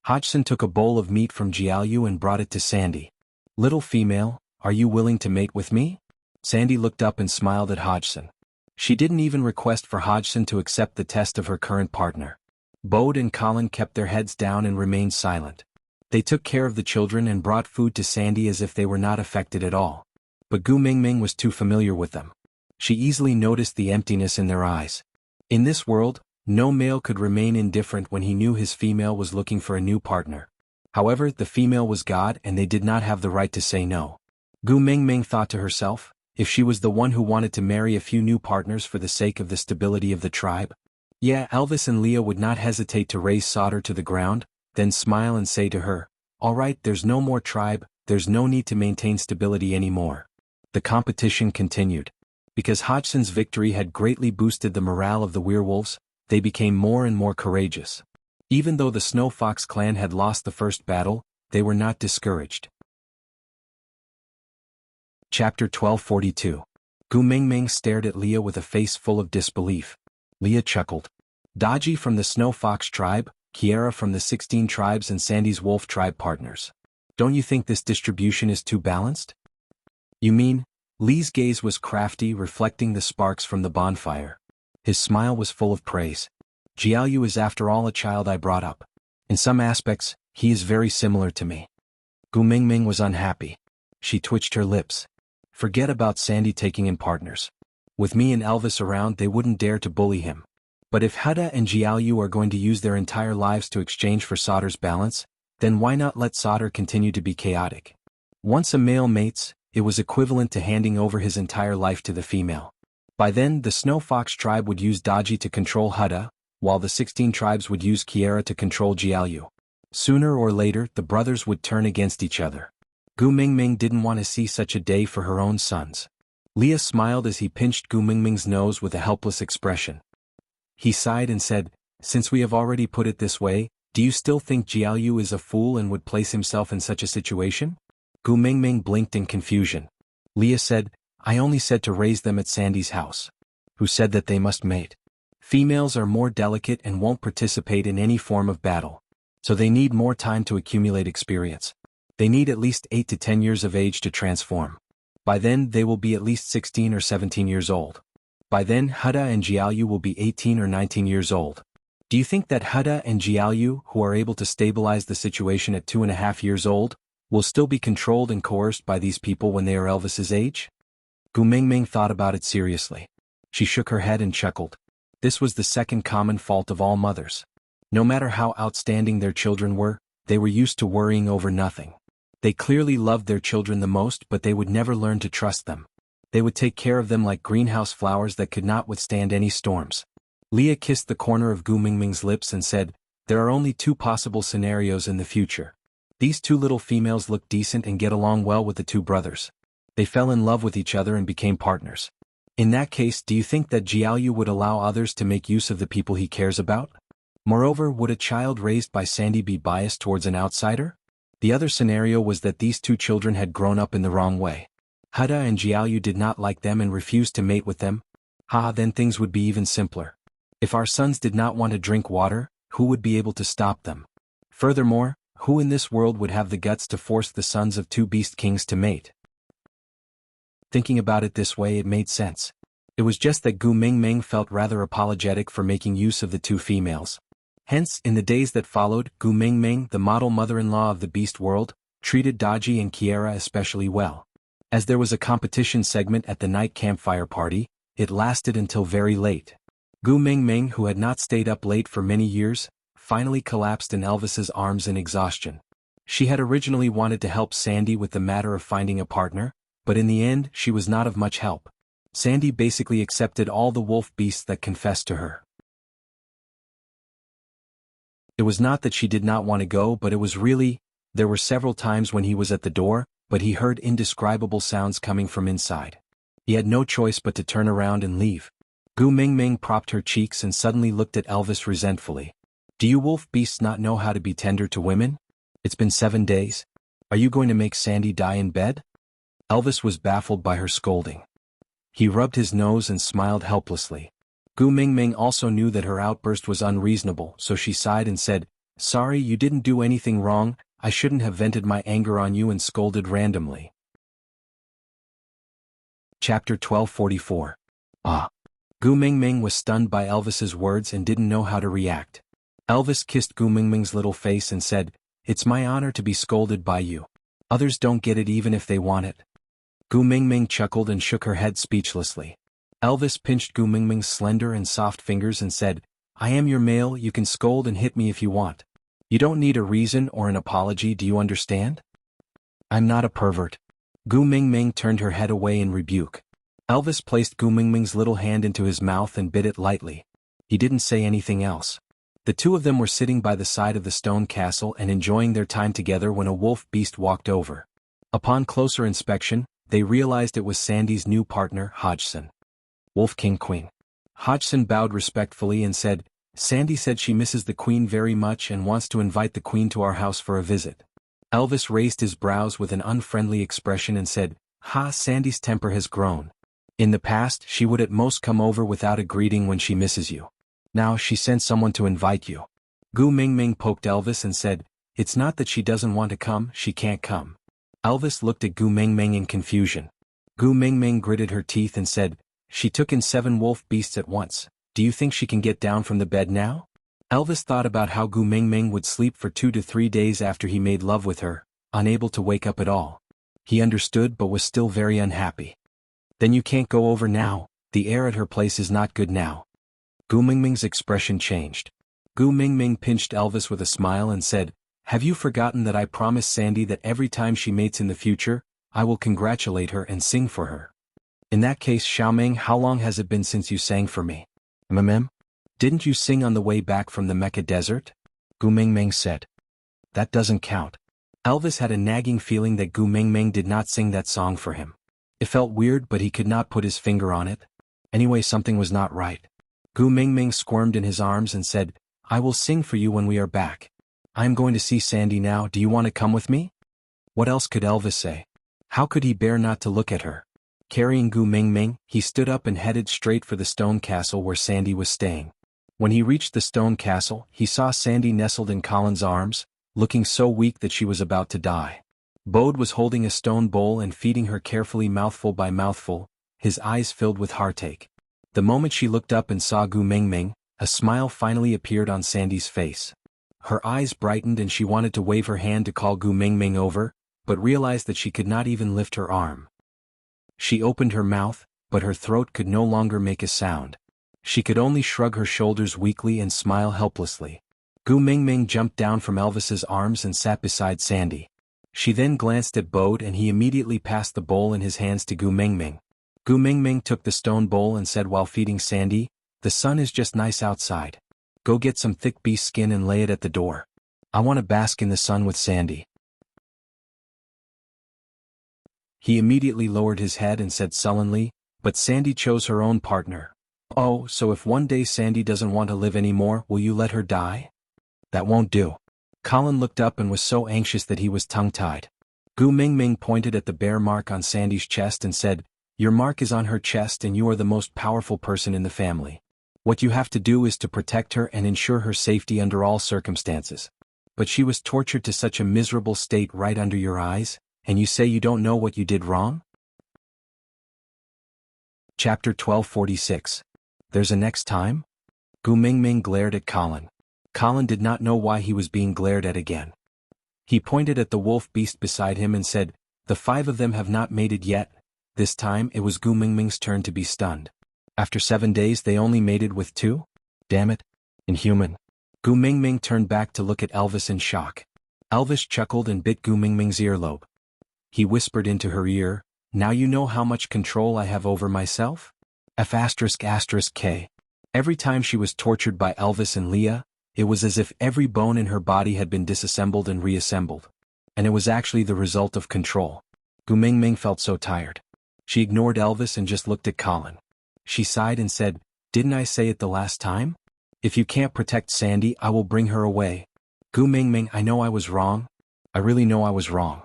Hodgson took a bowl of meat from Jianghu and brought it to Sandy. "Little female, are you willing to mate with me?" Sandy looked up and smiled at Hodgson. She didn't even request for Hodgson to accept the test of her current partner. Bode and Colin kept their heads down and remained silent. They took care of the children and brought food to Sandy as if they were not affected at all. But Gu Mengmeng was too familiar with them. She easily noticed the emptiness in their eyes. In this world, no male could remain indifferent when he knew his female was looking for a new partner. However, the female was God and they did not have the right to say no. Gu Mengmeng thought to herself, if she was the one who wanted to marry a few new partners for the sake of the stability of the tribe. Yeah, Elvis and Leah would not hesitate to raise solder to the ground, then smile and say to her, "All right, there's no more tribe, there's no need to maintain stability anymore." The competition continued. Because Hodgson's victory had greatly boosted the morale of the werewolves, they became more and more courageous. Even though the Snow Fox clan had lost the first battle, they were not discouraged. Chapter 1242. Gu Mengmeng stared at Leah with a face full of disbelief. Leah chuckled. Daji from the Snow Fox tribe, Kiera from the 16 tribes and Sandy's wolf tribe partners. Don't you think this distribution is too balanced? You mean? Lee's gaze was crafty, reflecting the sparks from the bonfire. His smile was full of praise. Jianghu is after all a child I brought up. In some aspects, he is very similar to me. Gu Mengmeng was unhappy. She twitched her lips. Forget about Sandy taking in partners. With me and Elvis around, they wouldn't dare to bully him. But if Hada and Jianghu are going to use their entire lives to exchange for Solder's balance, then why not let Solder continue to be chaotic? Once a male mates, it was equivalent to handing over his entire life to the female. By then, the Snow Fox tribe would use Daji to control Hada, while the 16 tribes would use Kiera to control Jianghu. Sooner or later, the brothers would turn against each other. Gu Mengmeng didn't want to see such a day for her own sons. Leah smiled as he pinched Gu Mingming's nose with a helpless expression. He sighed and said, "Since we have already put it this way, do you still think Jiaoyu is a fool and would place himself in such a situation?" Gu Mingming blinked in confusion. Leah said, "I only said to raise them at Sandy's house." "Who said that they must mate? Females are more delicate and won't participate in any form of battle. So they need more time to accumulate experience. They need at least 8 to 10 years of age to transform. By then they will be at least 16 or 17 years old. By then Huda and Jiaoyu will be 18 or 19 years old. Do you think that Huda and Jiaoyu, who are able to stabilize the situation at 2.5 years old, will still be controlled and coerced by these people when they are Elvis's age?" Gu Mingming thought about it seriously. She shook her head and chuckled. This was the second common fault of all mothers. No matter how outstanding their children were, they were used to worrying over nothing. They clearly loved their children the most, but they would never learn to trust them. They would take care of them like greenhouse flowers that could not withstand any storms. Leah kissed the corner of Gu Mingming's lips and said, "There are only 2 possible scenarios in the future. These 2 little females look decent and get along well with the 2 brothers. They fell in love with each other and became partners. In that case, do you think that Jiaoyu would allow others to make use of the people he cares about? Moreover, would a child raised by Sandy be biased towards an outsider?" The other scenario was that these 2 children had grown up in the wrong way. Huda and Jiaoyu did not like them and refused to mate with them. Then things would be even simpler. If our sons did not want to drink water, who would be able to stop them? Furthermore, who in this world would have the guts to force the sons of 2 beast kings to mate? Thinking about it this way, it made sense. It was just that Gu Mingming felt rather apologetic for making use of the 2 females. Hence, in the days that followed, Gu Mingming, the model mother-in-law of the beast world, treated Daji and Kiera especially well. As there was a competition segment at the night campfire party, it lasted until very late. Gu Mingming, who had not stayed up late for many years, finally collapsed in Elvis's arms in exhaustion. She had originally wanted to help Sandy with the matter of finding a partner, but in the end she was not of much help. Sandy basically accepted all the wolf beasts that confessed to her. It was not that she did not want to go, but it was really, there were several times when he was at the door, but he heard indescribable sounds coming from inside. He had no choice but to turn around and leave. Gu Mingming propped her cheeks and suddenly looked at Elvis resentfully. "Do you wolf beasts not know how to be tender to women? It's been 7 days. Are you going to make Sandy die in bed?" Elvis was baffled by her scolding. He rubbed his nose and smiled helplessly. Gu Mingming also knew that her outburst was unreasonable, so she sighed and said, "Sorry, you didn't do anything wrong. I shouldn't have vented my anger on you and scolded randomly." Chapter 1244. Gu Mingming was stunned by Elvis's words and didn't know how to react. Elvis kissed Gu Mingming's little face and said, "It's my honor to be scolded by you. Others don't get it even if they want it." Gu Mingming chuckled and shook her head speechlessly. Elvis pinched Gu Mingming's slender and soft fingers and said, "I am your male, you can scold and hit me if you want. You don't need a reason or an apology, do you understand? I'm not a pervert." Gu Mingming turned her head away in rebuke. Elvis placed Gu Mingming's little hand into his mouth and bit it lightly. He didn't say anything else. The 2 of them were sitting by the side of the stone castle and enjoying their time together when a wolf beast walked over. Upon closer inspection, they realized it was Sandy's new partner, Hodgson. Wolf King Queen. Hodgson bowed respectfully and said, "Sandy said she misses the Queen very much and wants to invite the Queen to our house for a visit." Elvis raised his brows with an unfriendly expression and said, Sandy's temper has grown. In the past, she would at most come over without a greeting when she misses you. Now she sent someone to invite you." Gu Mingming poked Elvis and said, "It's not that she doesn't want to come, she can't come." Elvis looked at Gu Mingming in confusion. Gu Mingming gritted her teeth and said, "She took in 7 wolf beasts at once. Do you think she can get down from the bed now?" Elvis thought about how Gu Mingming would sleep for 2 to 3 days after he made love with her, unable to wake up at all. He understood but was still very unhappy. "Then you can't go over now, the air at her place is not good now." Gu Mingming's expression changed. Gu Mingming pinched Elvis with a smile and said, "Have you forgotten that I promised Sandy that every time she mates in the future, I will congratulate her and sing for her? In that case, Xiaoming, how long has it been since you sang for me?" Didn't you sing on the way back from the Mecca desert?" Gu Mingming said. "That doesn't count." Elvis had a nagging feeling that Gu Mingming did not sing that song for him. It felt weird, but he could not put his finger on it. Anyway, something was not right. Gu Mingming squirmed in his arms and said, "I will sing for you when we are back. I am going to see Sandy now. Do you want to come with me?" What else could Elvis say? How could he bear not to look at her? Carrying Gu Mingming, he stood up and headed straight for the stone castle where Sandy was staying. When he reached the stone castle, he saw Sandy nestled in Colin's arms, looking so weak that she was about to die. Bode was holding a stone bowl and feeding her carefully mouthful by mouthful, his eyes filled with heartache. The moment she looked up and saw Gu Mingming, a smile finally appeared on Sandy's face. Her eyes brightened and she wanted to wave her hand to call Gu Mingming over, but realized that she could not even lift her arm. She opened her mouth, but her throat could no longer make a sound. She could only shrug her shoulders weakly and smile helplessly. Gu Mingming jumped down from Elvis's arms and sat beside Sandy. She then glanced at Bode and he immediately passed the bowl in his hands to Gu Mingming. Gu Mingming took the stone bowl and said while feeding Sandy, "The sun is just nice outside. Go get some thick beast skin and lay it at the door. I want to bask in the sun with Sandy." He immediately lowered his head and said sullenly, "But Sandy chose her own partner. Oh, so if one day Sandy doesn't want to live anymore, will you let her die?" "That won't do." Colin looked up and was so anxious that he was tongue-tied. Gu Mingming pointed at the bear mark on Sandy's chest and said, "Your mark is on her chest and you are the most powerful person in the family. What you have to do is to protect her and ensure her safety under all circumstances. But she was tortured to such a miserable state right under your eyes, and you say you don't know what you did wrong?" Chapter 1246. There's a next time? Gu Mingming glared at Colin. Colin did not know why he was being glared at again. He pointed at the wolf beast beside him and said, "The 5 of them have not mated yet." This time it was Gu Mingming's turn to be stunned. After 7 days they only mated with 2? Damn it. Inhuman. Gu Mingming turned back to look at Elvis in shock. Elvis chuckled and bit Gu Mingming's earlobe. He whispered into her ear, "Now you know how much control I have over myself?" F***K. Every time she was tortured by Elvis and Leah, it was as if every bone in her body had been disassembled and reassembled. And it was actually the result of control. Gu Mingming felt so tired. She ignored Elvis and just looked at Colin. She sighed and said, "Didn't I say it the last time? If you can't protect Sandy, I will bring her away." Gu Mingming, I know I was wrong. I really know I was wrong.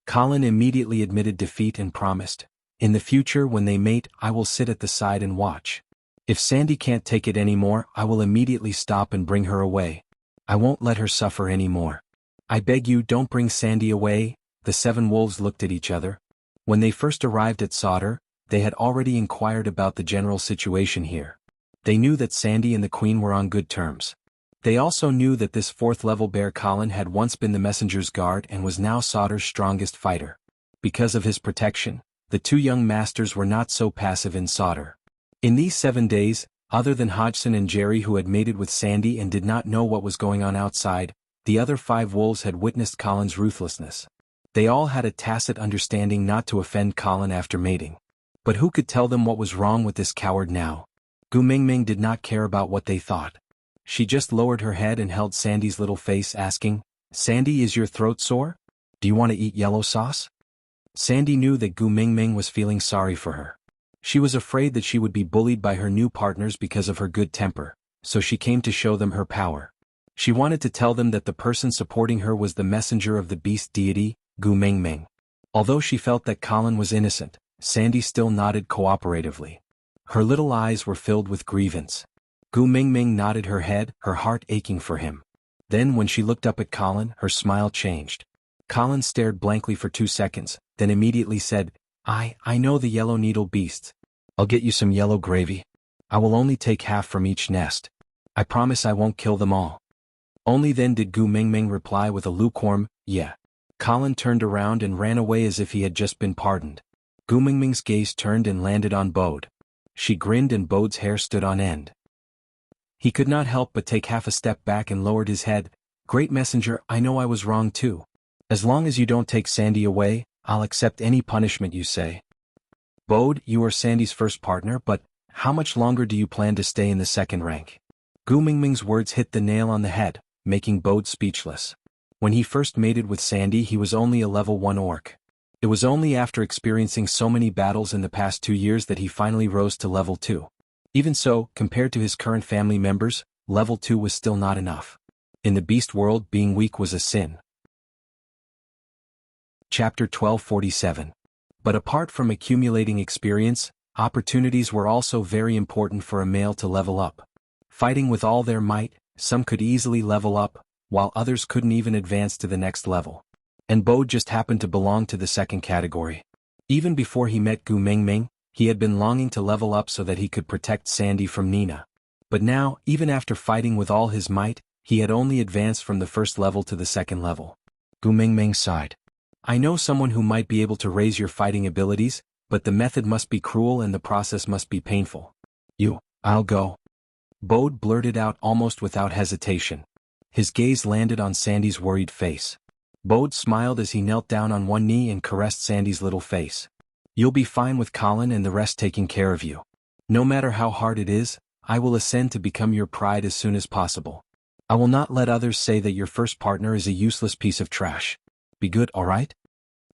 Colin immediately admitted defeat and promised, "In the future when they mate, I will sit at the side and watch. If Sandy can't take it anymore, I will immediately stop and bring her away. I won't let her suffer anymore. I beg you, don't bring Sandy away." The 7 wolves looked at each other. When they first arrived at Sodder, they had already inquired about the general situation here. They knew that Sandy and the Queen were on good terms. They also knew that this 4th-level bear Colin had once been the messenger's guard and was now Sodder's strongest fighter. Because of his protection, the 2 young masters were not so passive in Sodder. In these 7 days, other than Hodgson and Jerry who had mated with Sandy and did not know what was going on outside, the other 5 wolves had witnessed Colin's ruthlessness. They all had a tacit understanding not to offend Colin after mating. But who could tell them what was wrong with this coward now? Gu Mingming did not care about what they thought. She just lowered her head and held Sandy's little face asking, "Sandy, is your throat sore? Do you want to eat yellow sauce?" Sandy knew that Gu Mingming was feeling sorry for her. She was afraid that she would be bullied by her new partners because of her good temper, so she came to show them her power. She wanted to tell them that the person supporting her was the messenger of the beast deity, Gu Mingming. Although she felt that Colin was innocent, Sandy still nodded cooperatively. Her little eyes were filled with grievance. Gu Mingming nodded her head, her heart aching for him. Then when she looked up at Colin, her smile changed. Colin stared blankly for 2 seconds, then immediately said, I know the yellow needle beasts. I'll get you some yellow gravy. I will only take half from each nest. I promise I won't kill them all." Only then did Gu Mingming reply with a lukewarm, "Yeah." Colin turned around and ran away as if he had just been pardoned. Gu Mingming's gaze turned and landed on Bode. She grinned and Bode's hair stood on end. He could not help but take half a step back and lowered his head. "Great messenger, I know I was wrong too. As long as you don't take Sandy away, I'll accept any punishment you say." "Bode, you are Sandy's first partner, but how much longer do you plan to stay in the 2nd rank?" Gu Mingming's words hit the nail on the head, making Bode speechless. When he first mated with Sandy he was only a level 1 orc. It was only after experiencing so many battles in the past 2 years that he finally rose to level 2. Even so, compared to his current family members, level 2 was still not enough. In the beast world, being weak was a sin. Chapter 1247. But apart from accumulating experience, opportunities were also very important for a male to level up. Fighting with all their might, some could easily level up, while others couldn't even advance to the next level. And Bode just happened to belong to the second category. Even before he met Gu Mingming, he had been longing to level up so that he could protect Sandy from Nina. But now, even after fighting with all his might, he had only advanced from the first level to the second level. Gu Mingming sighed. I know someone who might be able to raise your fighting abilities, but the method must be cruel and the process must be painful. I'll go. Bode blurted out almost without hesitation. His gaze landed on Sandy's worried face. Bode smiled as he knelt down on one knee and caressed Sandy's little face. You'll be fine with Colin and the rest taking care of you. No matter how hard it is, I will ascend to become your pride as soon as possible. I will not let others say that your first partner is a useless piece of trash. Be good, alright?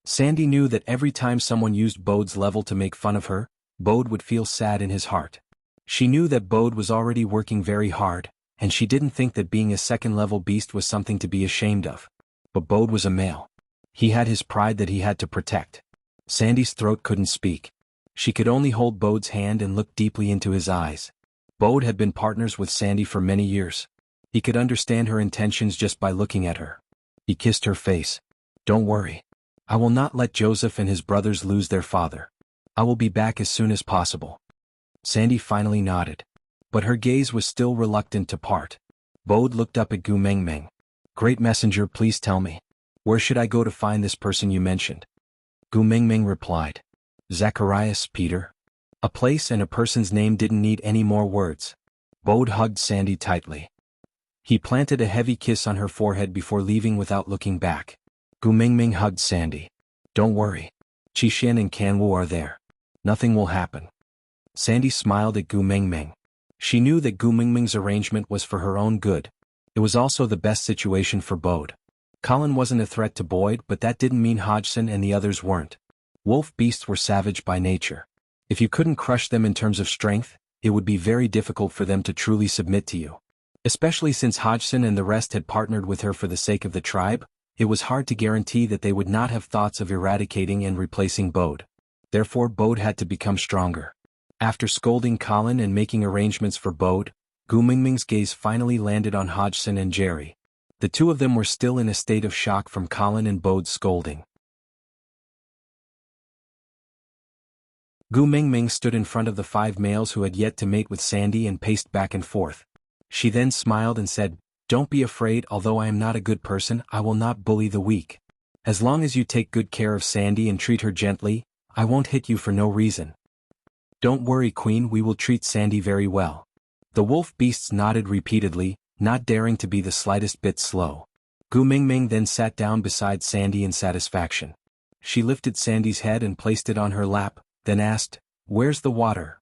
Sandy knew that every time someone used Bode's level to make fun of her, Bode would feel sad in his heart. She knew that Bode was already working very hard, and she didn't think that being a second-level beast was something to be ashamed of. But Bode was a male. He had his pride that he had to protect. Sandy's throat couldn't speak. She could only hold Bode's hand and look deeply into his eyes. Bode had been partners with Sandy for many years. He could understand her intentions just by looking at her. He kissed her face. Don't worry. I will not let Joseph and his brothers lose their father. I will be back as soon as possible. Sandy finally nodded. But her gaze was still reluctant to part. Bode looked up at Gu Mingming. Great messenger, please tell me. Where should I go to find this person you mentioned? Gu Mingming replied. Zacharias, Peter. A place and a person's name didn't need any more words. Bode hugged Sandy tightly. He planted a heavy kiss on her forehead before leaving without looking back. Gu Mingming hugged Sandy. Don't worry. Xianxia and Xuanhuan are there. Nothing will happen. Sandy smiled at Gu Mingming. She knew that Gu Mingming's arrangement was for her own good. It was also the best situation for Bode. Colin wasn't a threat to Bode, but that didn't mean Hodgson and the others weren't. Wolf beasts were savage by nature. If you couldn't crush them in terms of strength, it would be very difficult for them to truly submit to you. Especially since Hodgson and the rest had partnered with her for the sake of the tribe, it was hard to guarantee that they would not have thoughts of eradicating and replacing Bode. Therefore Bode had to become stronger. After scolding Colin and making arrangements for Bode, Gu Mingming's gaze finally landed on Hodgson and Jerry. The two of them were still in a state of shock from Colin and Bode's scolding. Gu Mingming stood in front of the 5 males who had yet to mate with Sandy and paced back and forth. She then smiled and said, Don't be afraid, although I am not a good person, I will not bully the weak. As long as you take good care of Sandy and treat her gently, I won't hit you for no reason. Don't worry, Queen, we will treat Sandy very well. The wolf beasts nodded repeatedly, not daring to be the slightest bit slow. Gu Mingming then sat down beside Sandy in satisfaction. She lifted Sandy's head and placed it on her lap, then asked, Where's the water?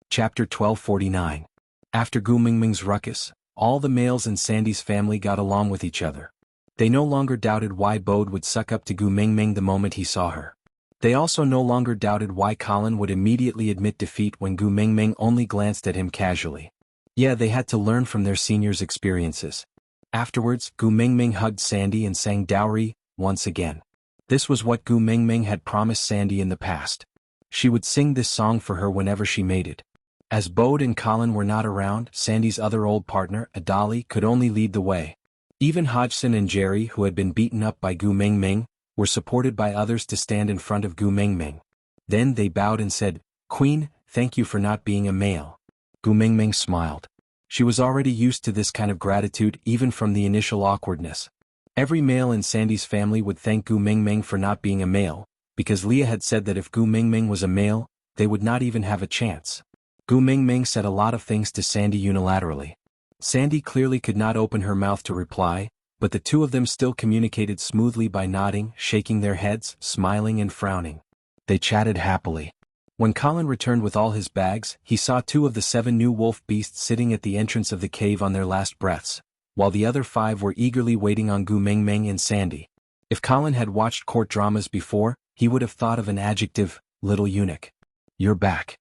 Chapter 1249. After Gu Mingming's ruckus, all the males in Sandy's family got along with each other. They no longer doubted why Bode would suck up to Gu Mingming the moment he saw her. They also no longer doubted why Colin would immediately admit defeat when Gu Mingming only glanced at him casually. Yeah, they had to learn from their seniors' experiences. Afterwards, Gu Mingming hugged Sandy and sang Dowry, once again. This was what Gu Mingming had promised Sandy in the past. She would sing this song for her whenever she mated. As Bode and Colin were not around, Sandy's other old partner, Adali, could only lead the way. Even Hodgson and Jerry, who had been beaten up by Gu Mingming, were supported by others to stand in front of Gu Mingming. Then they bowed and said, Queen, thank you for not being a male. Gu Mingming smiled. She was already used to this kind of gratitude even from the initial awkwardness. Every male in Sandy's family would thank Gu Mingming for not being a male, because Leah had said that if Gu Mingming was a male, they would not even have a chance. Gu Mingming said a lot of things to Sandy unilaterally. Sandy clearly could not open her mouth to reply, but the two of them still communicated smoothly by nodding, shaking their heads, smiling and frowning. They chatted happily. When Colin returned with all his bags, he saw 2 of the 7 new wolf beasts sitting at the entrance of the cave on their last breaths, while the other 5 were eagerly waiting on Gu Mingming and Sandy. If Colin had watched court dramas before, he would have thought of an adjective, little eunuch. You're back.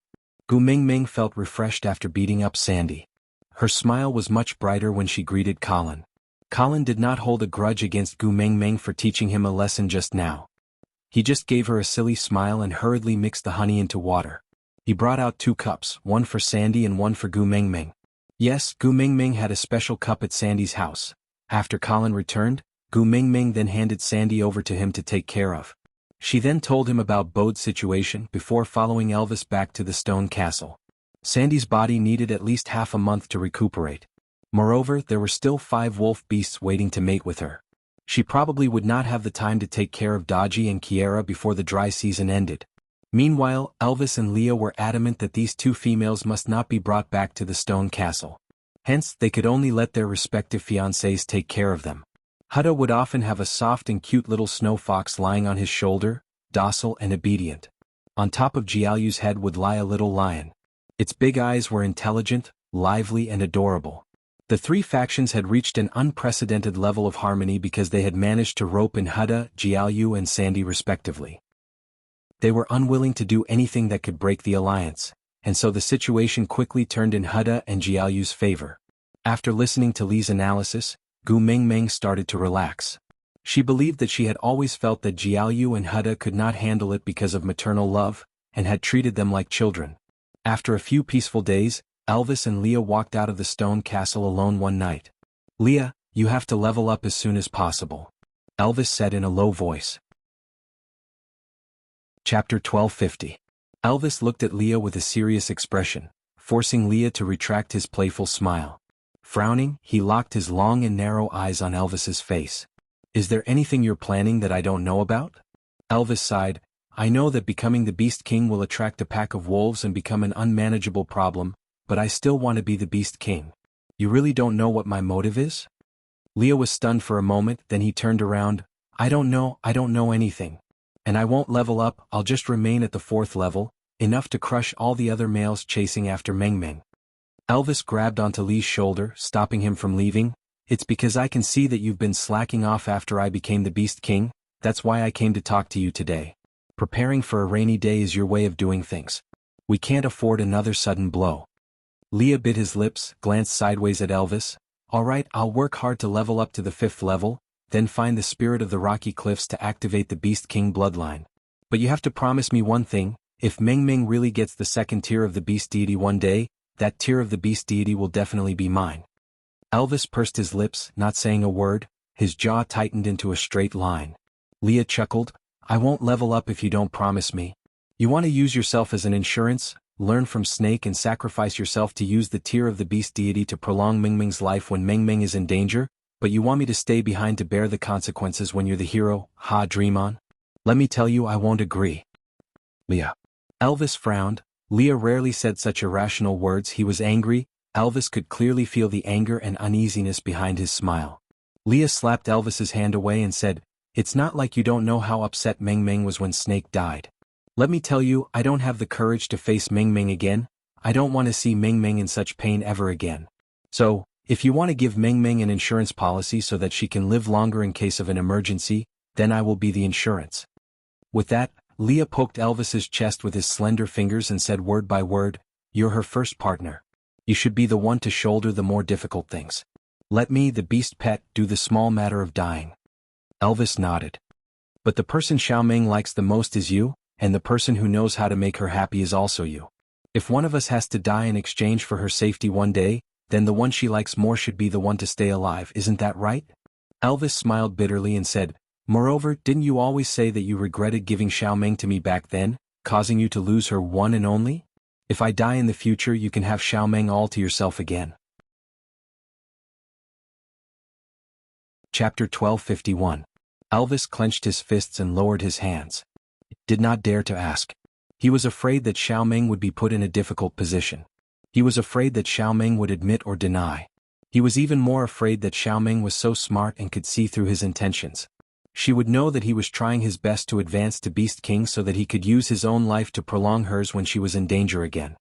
Gu Mingming felt refreshed after beating up Sandy. Her smile was much brighter when she greeted Colin. Colin did not hold a grudge against Gu Mingming for teaching him a lesson just now. He just gave her a silly smile and hurriedly mixed the honey into water. He brought out 2 cups, one for Sandy and one for Gu Mingming. Yes, Gu Mingming had a special cup at Sandy's house. After Colin returned, Gu Mingming then handed Sandy over to him to take care of. She then told him about Bode's situation before following Elvis back to the stone castle. Sandy's body needed at least half a month to recuperate. Moreover, there were still 5 wolf beasts waiting to mate with her. She probably would not have the time to take care of Dodgy and Kiera before the dry season ended. Meanwhile, Elvis and Leah were adamant that these 2 females must not be brought back to the stone castle. Hence, they could only let their respective fiancés take care of them. Hutta would often have a soft and cute little snow fox lying on his shoulder, docile and obedient. On top of Jiaoyu's head would lie a little lion. Its big eyes were intelligent, lively and adorable. The 3 factions had reached an unprecedented level of harmony because they had managed to rope in Hutta, Jiaoyu and Sandy respectively. They were unwilling to do anything that could break the alliance, and so the situation quickly turned in Hutta and Jiaoyu's favor. After listening to Li's analysis, Gu Mingming started to relax. She believed that she had always felt that Jiaoyu and Hutta could not handle it because of maternal love, and had treated them like children. After a few peaceful days, Elvis and Leah walked out of the stone castle alone one night. Leah, you have to level up as soon as possible, Elvis said in a low voice. Chapter 1250. Elvis looked at Leah with a serious expression, forcing Leah to retract his playful smile. Frowning, he locked his long and narrow eyes on Elvis's face. Is there anything you're planning that I don't know about? Elvis sighed. I know that becoming the Beast King will attract a pack of wolves and become an unmanageable problem, but I still want to be the Beast King. You really don't know what my motive is? Leah was stunned for a moment, then he turned around. I don't know anything. And I won't level up, I'll just remain at the 4th level, enough to crush all the other males chasing after Mengmeng. Elvis grabbed onto Li's shoulder, stopping him from leaving. It's because I can see that you've been slacking off after I became the Beast King, that's why I came to talk to you today. Preparing for a rainy day is your way of doing things. We can't afford another sudden blow. Leah bit his lips, glanced sideways at Elvis. Alright, I'll work hard to level up to the 5th level, then find the spirit of the Rocky Cliffs to activate the Beast King bloodline. But you have to promise me one thing, if Mengmeng really gets the 2nd tier of the Beast Deity one day, that tier of the Beast Deity will definitely be mine. Elvis pursed his lips, not saying a word, his jaw tightened into a straight line. Leah chuckled, I won't level up if you don't promise me. You want to use yourself as an insurance? Learn from Snake and sacrifice yourself to use the tier of the Beast Deity to prolong Mengmeng's life when Mengmeng is in danger, but you want me to stay behind to bear the consequences when you're the hero, ha dream on? Let me tell you I won't agree. Leah. Elvis frowned. Leah rarely said such irrational words. He was angry. Elvis could clearly feel the anger and uneasiness behind his smile. Leah slapped Elvis's hand away and said, It's not like you don't know how upset Mengmeng was when Snake died. Let me tell you, I don't have the courage to face Mengmeng again. I don't want to see Mengmeng in such pain ever again. So, if you want to give Mengmeng an insurance policy so that she can live longer in case of an emergency, then I will be the insurance. With that, Leah poked Elvis's chest with his slender fingers and said word by word, You're her first partner. You should be the one to shoulder the more difficult things. Let me, the beast pet, do the small matter of dying. Elvis nodded. But the person Xiaomeng likes the most is you, and the person who knows how to make her happy is also you. If one of us has to die in exchange for her safety one day, then the one she likes more should be the one to stay alive, isn't that right? Elvis smiled bitterly and said, Moreover, didn't you always say that you regretted giving Xiaomeng to me back then, causing you to lose her one and only? If I die in the future you can have Xiaomeng all to yourself again. Chapter 1251. Elvis clenched his fists and lowered his hands. Did not dare to ask. He was afraid that Xiaomeng would be put in a difficult position. He was afraid that Xiaomeng would admit or deny. He was even more afraid that Xiaomeng was so smart and could see through his intentions. She would know that he was trying his best to advance to Beast King so that he could use his own life to prolong hers when she was in danger again.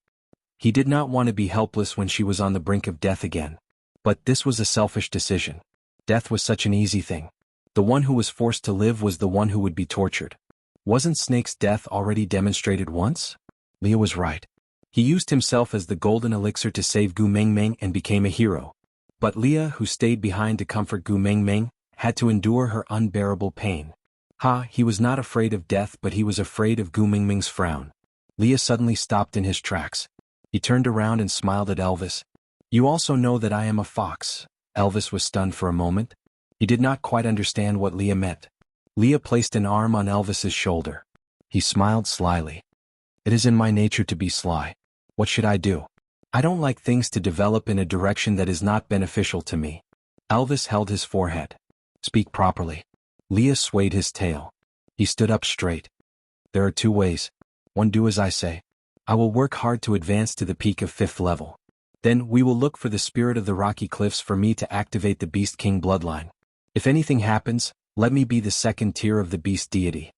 He did not want to be helpless when she was on the brink of death again. But this was a selfish decision. Death was such an easy thing. The one who was forced to live was the one who would be tortured. Wasn't Snake's death already demonstrated once? Leah was right. He used himself as the golden elixir to save Gu Mengmeng and became a hero. But Leah, who stayed behind to comfort Gu Mengmeng, had to endure her unbearable pain. He was not afraid of death, but he was afraid of Gu Mengmeng's frown. Leah suddenly stopped in his tracks. He turned around and smiled at Elvis. You also know that I am a fox. Elvis was stunned for a moment. He did not quite understand what Leah meant. Leah placed an arm on Elvis's shoulder. He smiled slyly. It is in my nature to be sly. What should I do? I don't like things to develop in a direction that is not beneficial to me. Elvis held his forehead. Speak properly. Leah swayed his tail. He stood up straight. There are two ways. One, do as I say. I will work hard to advance to the peak of 5th level. Then we will look for the spirit of the rocky cliffs for me to activate the Beast King bloodline. If anything happens, let me be the second tier of the beast deity.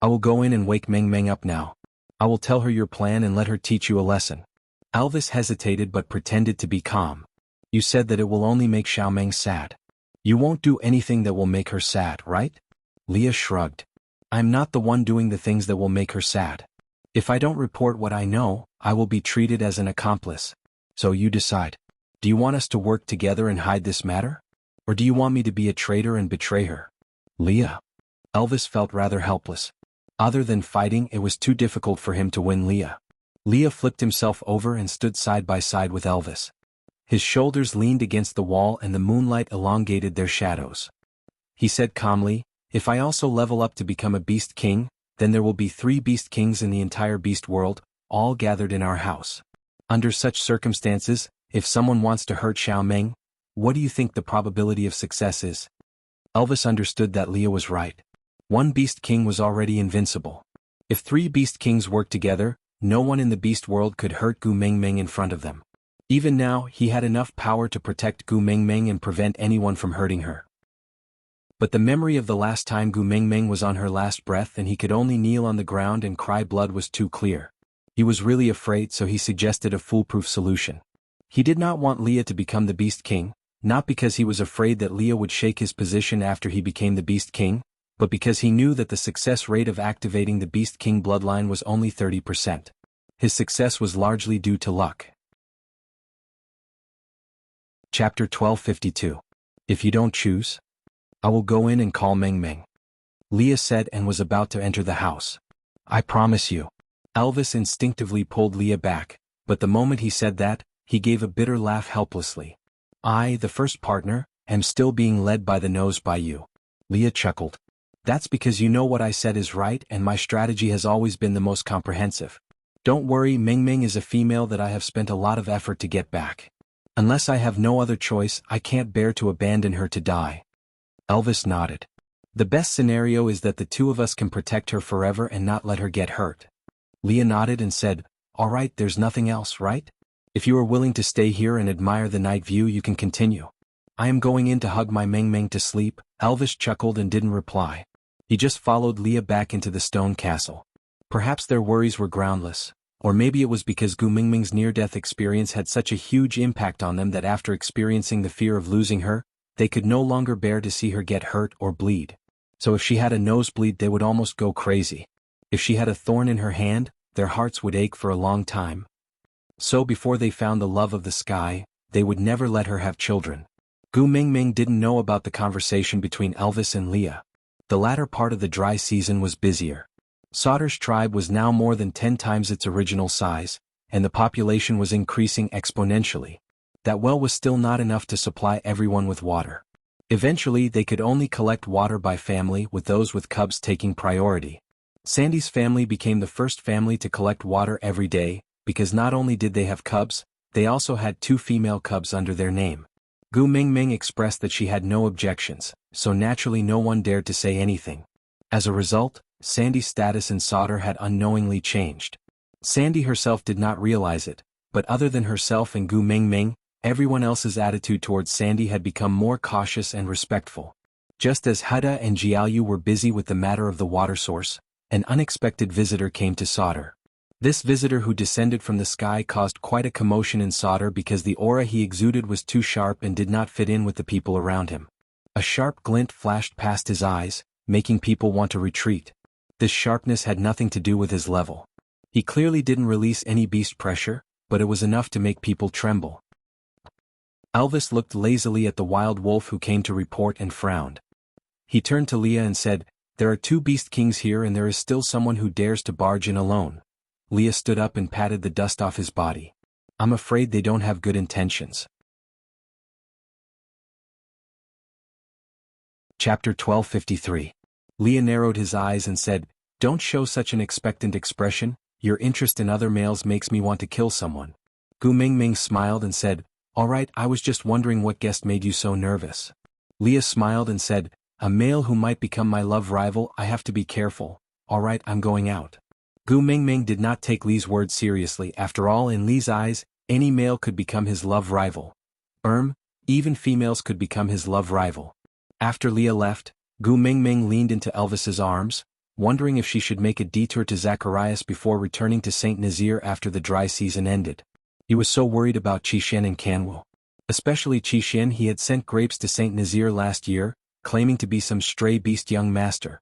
I will go in and wake Meng Meng up now. I will tell her your plan and let her teach you a lesson. Elvis hesitated but pretended to be calm. You said that it will only make Xiaomeng sad. You won't do anything that will make her sad, right? Leah shrugged. I'm not the one doing the things that will make her sad. If I don't report what I know, I will be treated as an accomplice. So you decide. Do you want us to work together and hide this matter? Or do you want me to be a traitor and betray her? Leah. Elvis felt rather helpless. Other than fighting, it was too difficult for him to win Leah. Leah flipped himself over and stood side by side with Elvis. His shoulders leaned against the wall and the moonlight elongated their shadows. He said calmly, if I also level up to become a Beast King, then there will be 3 Beast Kings in the entire Beast world, all gathered in our house. Under such circumstances, if someone wants to hurt Xiaomeng, what do you think the probability of success is? Elvis understood that Leah was right. 1 Beast King was already invincible. If 3 Beast Kings worked together, no one in the Beast world could hurt Gu Mengmeng in front of them. Even now, he had enough power to protect Gu Mengmeng and prevent anyone from hurting her. But the memory of the last time Gu Mengmeng was on her last breath and he could only kneel on the ground and cry blood was too clear. He was really afraid, so he suggested a foolproof solution. He did not want Leah to become the Beast King, not because he was afraid that Leah would shake his position after he became the Beast King, but because he knew that the success rate of activating the Beast King bloodline was only 30%. His success was largely due to luck. Chapter 1252. If you don't choose, I will go in and call Meng Meng. Leah said and was about to enter the house. I promise you. Elvis instinctively pulled Leah back, but the moment he said that, he gave a bitter laugh helplessly. I, the first partner, am still being led by the nose by you. Leah chuckled. That's because you know what I said is right and my strategy has always been the most comprehensive. Don't worry, Meng Meng is a female that I have spent a lot of effort to get back. Unless I have no other choice, I can't bear to abandon her to die. Elvis nodded. The best scenario is that the two of us can protect her forever and not let her get hurt. Leah nodded and said, all right, there's nothing else, right? If you are willing to stay here and admire the night view, you can continue. I am going in to hug my Meng Meng to sleep. Elvis chuckled and didn't reply. He just followed Leah back into the stone castle. Perhaps their worries were groundless, or maybe it was because Gu Mengmeng's near-death experience had such a huge impact on them that after experiencing the fear of losing her, they could no longer bear to see her get hurt or bleed. So if she had a nosebleed, they would almost go crazy. If she had a thorn in her hand, their hearts would ache for a long time. So before they found the love of the sky, they would never let her have children. Gu Mengmeng didn't know about the conversation between Elvis and Leah. The latter part of the dry season was busier. Sauter's tribe was now more than 10 times its original size, and the population was increasing exponentially. That well was still not enough to supply everyone with water. Eventually they could only collect water by family, with those with cubs taking priority. Sandy's family became the first family to collect water every day, because not only did they have cubs, they also had 2 female cubs under their name. Gu Mengmeng expressed that she had no objections, so naturally no one dared to say anything. As a result, Sandy's status in Sauter had unknowingly changed. Sandy herself did not realize it, but other than herself and Gu Mengmeng, everyone else's attitude towards Sandy had become more cautious and respectful. Just as Huda and Jianghu were busy with the matter of the water source, an unexpected visitor came to Sauter. This visitor who descended from the sky caused quite a commotion in Sauter because the aura he exuded was too sharp and did not fit in with the people around him. A sharp glint flashed past his eyes, making people want to retreat. This sharpness had nothing to do with his level. He clearly didn't release any beast pressure, but it was enough to make people tremble. Elvis looked lazily at the wild wolf who came to report and frowned. He turned to Leah and said, "There are 2 beast kings here and there is still someone who dares to barge in alone." Leah stood up and patted the dust off his body. "I'm afraid they don't have good intentions." Chapter 1253. Leah narrowed his eyes and said, "Don't show such an expectant expression, your interest in other males makes me want to kill someone." Gu Mingming smiled and said, "All right, I was just wondering what guest made you so nervous." Leah smiled and said, "A male who might become my love rival, I have to be careful. All right, I'm going out." Gu Mingming did not take Li's words seriously. After all, in Li's eyes, any male could become his love rival. Even females could become his love rival. After Leah left, Gu Mingming leaned into Elvis's arms, wondering if she should make a detour to Zacharias before returning to St. Nazaire after the dry season ended. He was so worried about Xianxia and Xuanhuan. Especially Xianxia. He had sent grapes to St. Nazaire last year, claiming to be some stray beast young master.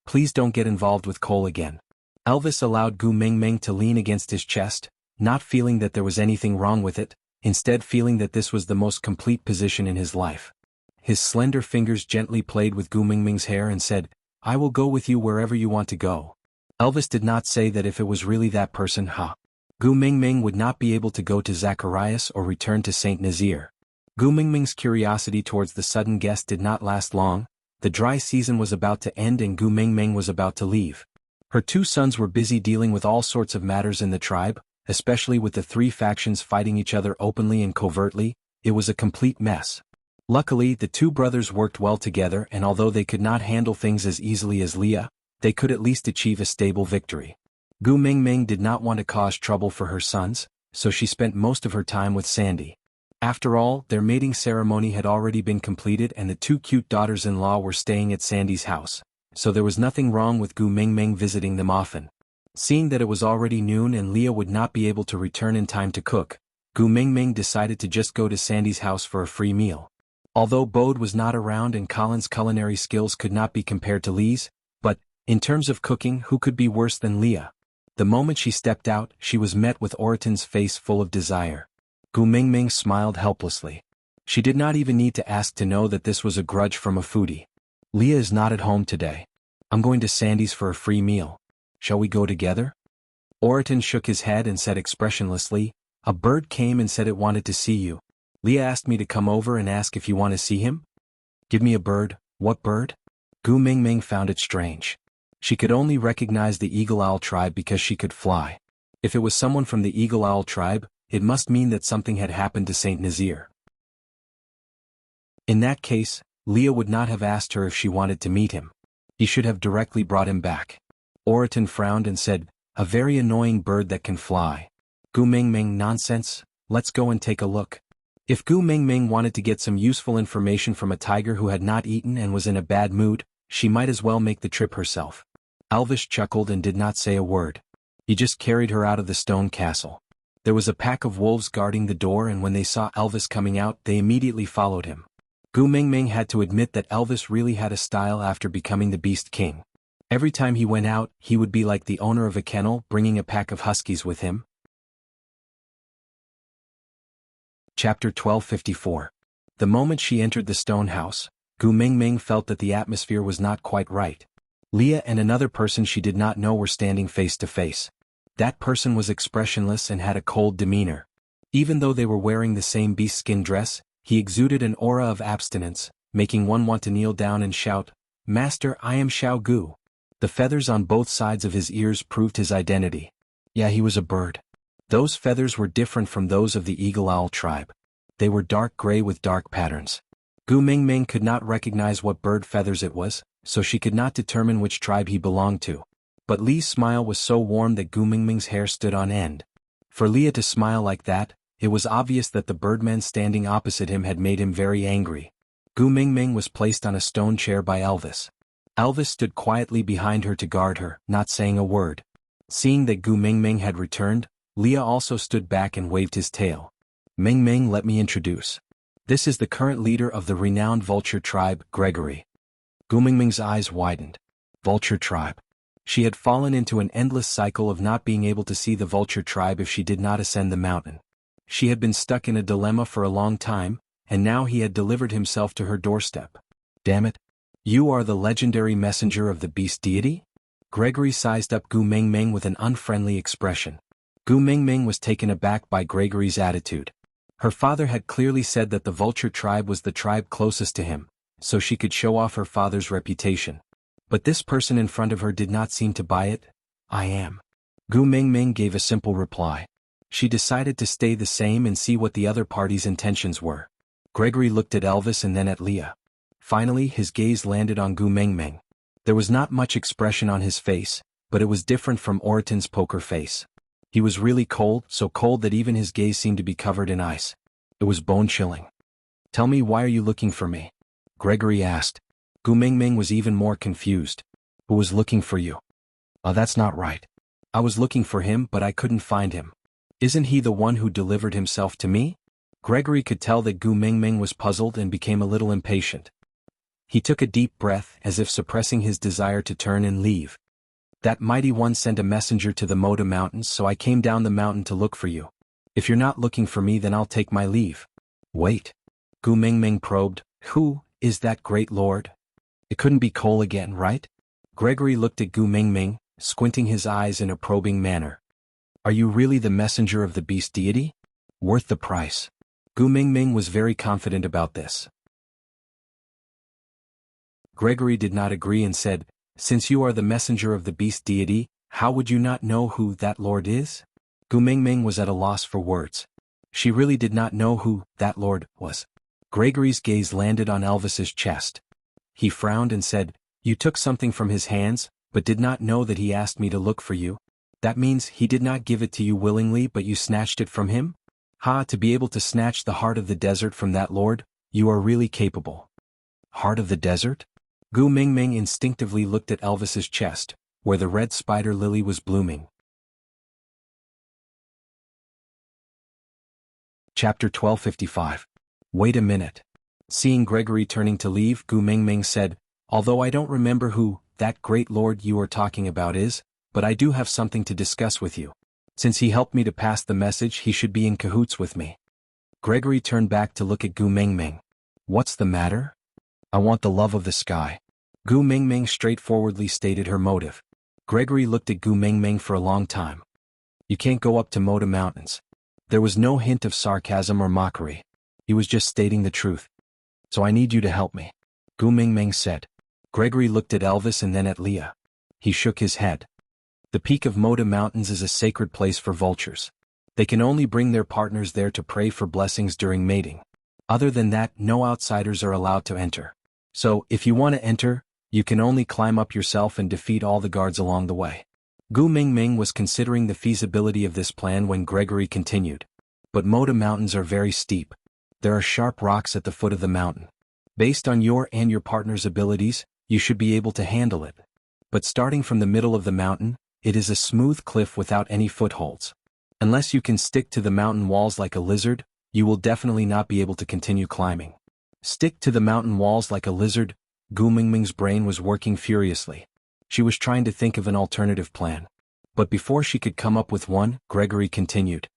"Please don't get involved with Cole again." Elvis allowed Gu Mingming to lean against his chest, not feeling that there was anything wrong with it, instead feeling that this was the most complete position in his life. His slender fingers gently played with Gu Mingming's hair and said, "I will go with you wherever you want to go." Elvis did not say that if it was really that person, Gu Mingming would not be able to go to Zacharias or return to St. Nazaire. Gu Mingming's curiosity towards the sudden guest did not last long. The dry season was about to end and Gu Mingming was about to leave. Her 2 sons were busy dealing with all sorts of matters in the tribe, especially with the 3 factions fighting each other openly and covertly. It was a complete mess. Luckily, the 2 brothers worked well together, and although they could not handle things as easily as Leah, they could at least achieve a stable victory. Gu Mingming did not want to cause trouble for her sons, so she spent most of her time with Sandy. After all, their mating ceremony had already been completed and the 2 cute daughters-in-law were staying at Sandy's house, so there was nothing wrong with Gu Mingming visiting them often. Seeing that it was already noon and Leah would not be able to return in time to cook, Gu Mingming decided to just go to Sandy's house for a free meal. Although Bode was not around and Colin's culinary skills could not be compared to Lee's, but, in terms of cooking, who could be worse than Leah? The moment she stepped out, she was met with Oraton's face full of desire. Gu Mingming smiled helplessly. She did not even need to ask to know that this was a grudge from a foodie. "Leah is not at home today. I'm going to Sandy's for a free meal. Shall we go together?" Oraton shook his head and said expressionlessly, "A bird came and said it wanted to see you. Leah asked me to come over and ask if you want to see him." "Give me a bird." "What bird?" Gu Mingming found it strange. She could only recognize the Eagle Owl tribe because she could fly. If it was someone from the Eagle Owl tribe, it must mean that something had happened to St. Nazaire. In that case, Leah would not have asked her if she wanted to meet him. He should have directly brought him back. Oraton frowned and said, "A very annoying bird that can fly." Gu Mingming, "Nonsense, let's go and take a look." If Gu Mingming wanted to get some useful information from a tiger who had not eaten and was in a bad mood, she might as well make the trip herself. Elvis chuckled and did not say a word. He just carried her out of the stone castle. There was a pack of wolves guarding the door and when they saw Elvis coming out they immediately followed him. Gu Mingming had to admit that Elvis really had a style after becoming the Beast King. Every time he went out, he would be like the owner of a kennel bringing a pack of huskies with him. Chapter 1254. The moment she entered the stone house, Gu Mingming felt that the atmosphere was not quite right. Leah and another person she did not know were standing face to face. That person was expressionless and had a cold demeanor. Even though they were wearing the same beast skin dress, he exuded an aura of abstinence, making one want to kneel down and shout, "Master, I am Xiao Gu." The feathers on both sides of his ears proved his identity. Yeah, he was a bird. Those feathers were different from those of the Eagle Owl tribe. They were dark gray with dark patterns. Gu Mingming could not recognize what bird feathers it was, so she could not determine which tribe he belonged to. But Li's smile was so warm that Gu Mingming's hair stood on end. For Leah to smile like that, it was obvious that the birdman standing opposite him had made him very angry. Gu Mingming was placed on a stone chair by Elvis. Elvis stood quietly behind her to guard her, not saying a word. Seeing that Gu Mingming had returned, Leah also stood back and waved his tail. "Mingming, let me introduce. This is the current leader of the renowned vulture tribe, Gregory. Gu Mingming's eyes widened. Vulture tribe. She had fallen into an endless cycle of not being able to see the vulture tribe if she did not ascend the mountain. She had been stuck in a dilemma for a long time, and now he had delivered himself to her doorstep. Damn it. You are the legendary messenger of the beast deity? Gregory sized up Gu Mingming with an unfriendly expression. Gu Mingming was taken aback by Gregory's attitude. Her father had clearly said that the vulture tribe was the tribe closest to him, so she could show off her father's reputation. But this person in front of her did not seem to buy it. I am. Gu Mingming gave a simple reply. She decided to stay the same and see what the other party's intentions were. Gregory looked at Elvis and then at Leah. Finally, his gaze landed on Gu Mingming. There was not much expression on his face, but it was different from Oraton's poker face. He was really cold, so cold that even his gaze seemed to be covered in ice. It was bone-chilling. Tell me, why are you looking for me? Gregory asked. Gu Mingming was even more confused. Who was looking for you? That's not right. I was looking for him, but I couldn't find him. Isn't he the one who delivered himself to me? Gregory could tell that Gu Mingming was puzzled and became a little impatient. He took a deep breath, as if suppressing his desire to turn and leave. That mighty one sent a messenger to the Moda Mountains, so I came down the mountain to look for you. If you're not looking for me, then I'll take my leave. Wait. Gu Mingming probed. Who is that great lord? It couldn't be Cole again, right? Gregory looked at Gu Mingming, squinting his eyes in a probing manner. Are you really the messenger of the beast deity? Worth the price. Gu Mingming was very confident about this. Gregory did not agree and said, since you are the messenger of the beast deity, how would you not know who that lord is? Gu Mingming was at a loss for words. She really did not know who that lord was. Gregory's gaze landed on Elvis's chest. He frowned and said, you took something from his hands, but did not know that he asked me to look for you. That means he did not give it to you willingly, but you snatched it from him? Ha, to be able to snatch the heart of the desert from that lord, you are really capable. Heart of the desert? Gu Mingming instinctively looked at Elvis's chest, where the red spider lily was blooming. Chapter 1255. Wait a minute. Seeing Gregory turning to leave, Gu Mingming said, although I don't remember who that great lord you are talking about is, but I do have something to discuss with you. Since he helped me to pass the message, he should be in cahoots with me. Gregory turned back to look at Gu Mingming. What's the matter? I want the love of the sky. Gu Mingming straightforwardly stated her motive. Gregory looked at Gu Mingming for a long time. You can't go up to Moda Mountains. There was no hint of sarcasm or mockery. He was just stating the truth. So I need you to help me. Gu Mingming said. Gregory looked at Elvis and then at Leah. He shook his head. The peak of Moda Mountains is a sacred place for vultures. They can only bring their partners there to pray for blessings during mating. Other than that, no outsiders are allowed to enter. So, if you want to enter, you can only climb up yourself and defeat all the guards along the way. Gu Mingming was considering the feasibility of this plan when Gregory continued. But Moda Mountains are very steep. There are sharp rocks at the foot of the mountain. Based on your and your partner's abilities, you should be able to handle it. But starting from the middle of the mountain, it is a smooth cliff without any footholds. Unless you can stick to the mountain walls like a lizard, you will definitely not be able to continue climbing. Stick to the mountain walls like a lizard? Gu Mingming's brain was working furiously. She was trying to think of an alternative plan. But before she could come up with one, Gregory continued.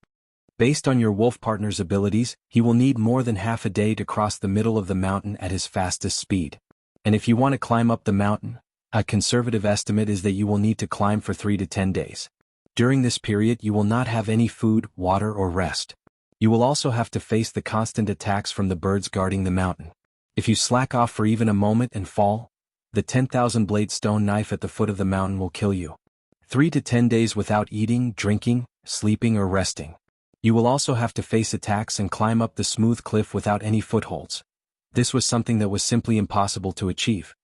Based on your wolf partner's abilities, he will need more than half a day to cross the middle of the mountain at his fastest speed. And if you want to climb up the mountain, a conservative estimate is that you will need to climb for 3 to 10 days. During this period, you will not have any food, water, or rest. You will also have to face the constant attacks from the birds guarding the mountain. If you slack off for even a moment and fall, the 10,000 blade stone knife at the foot of the mountain will kill you. 3 to 10 days without eating, drinking, sleeping, or resting. You will also have to face attacks and climb up the smooth cliff without any footholds. This was something that was simply impossible to achieve.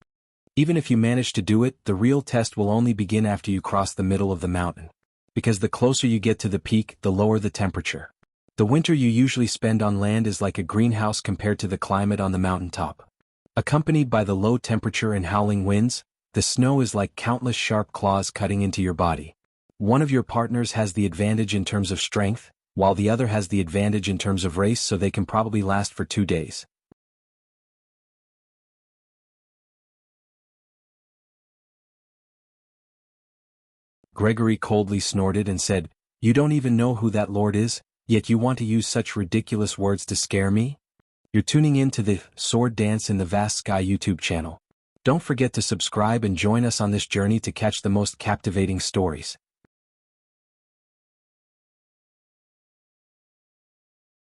Even if you manage to do it, the real test will only begin after you cross the middle of the mountain. Because the closer you get to the peak, the lower the temperature. The winter you usually spend on land is like a greenhouse compared to the climate on the mountaintop. Accompanied by the low temperature and howling winds, the snow is like countless sharp claws cutting into your body. One of your partners has the advantage in terms of strength, while the other has the advantage in terms of race, so they can probably last for 2 days. Gregory coldly snorted and said, "You don't even know who that lord is, yet you want to use such ridiculous words to scare me? You're tuning in to the Sword Dance in the Vast Sky YouTube channel. Don't forget to subscribe and join us on this journey to catch the most captivating stories.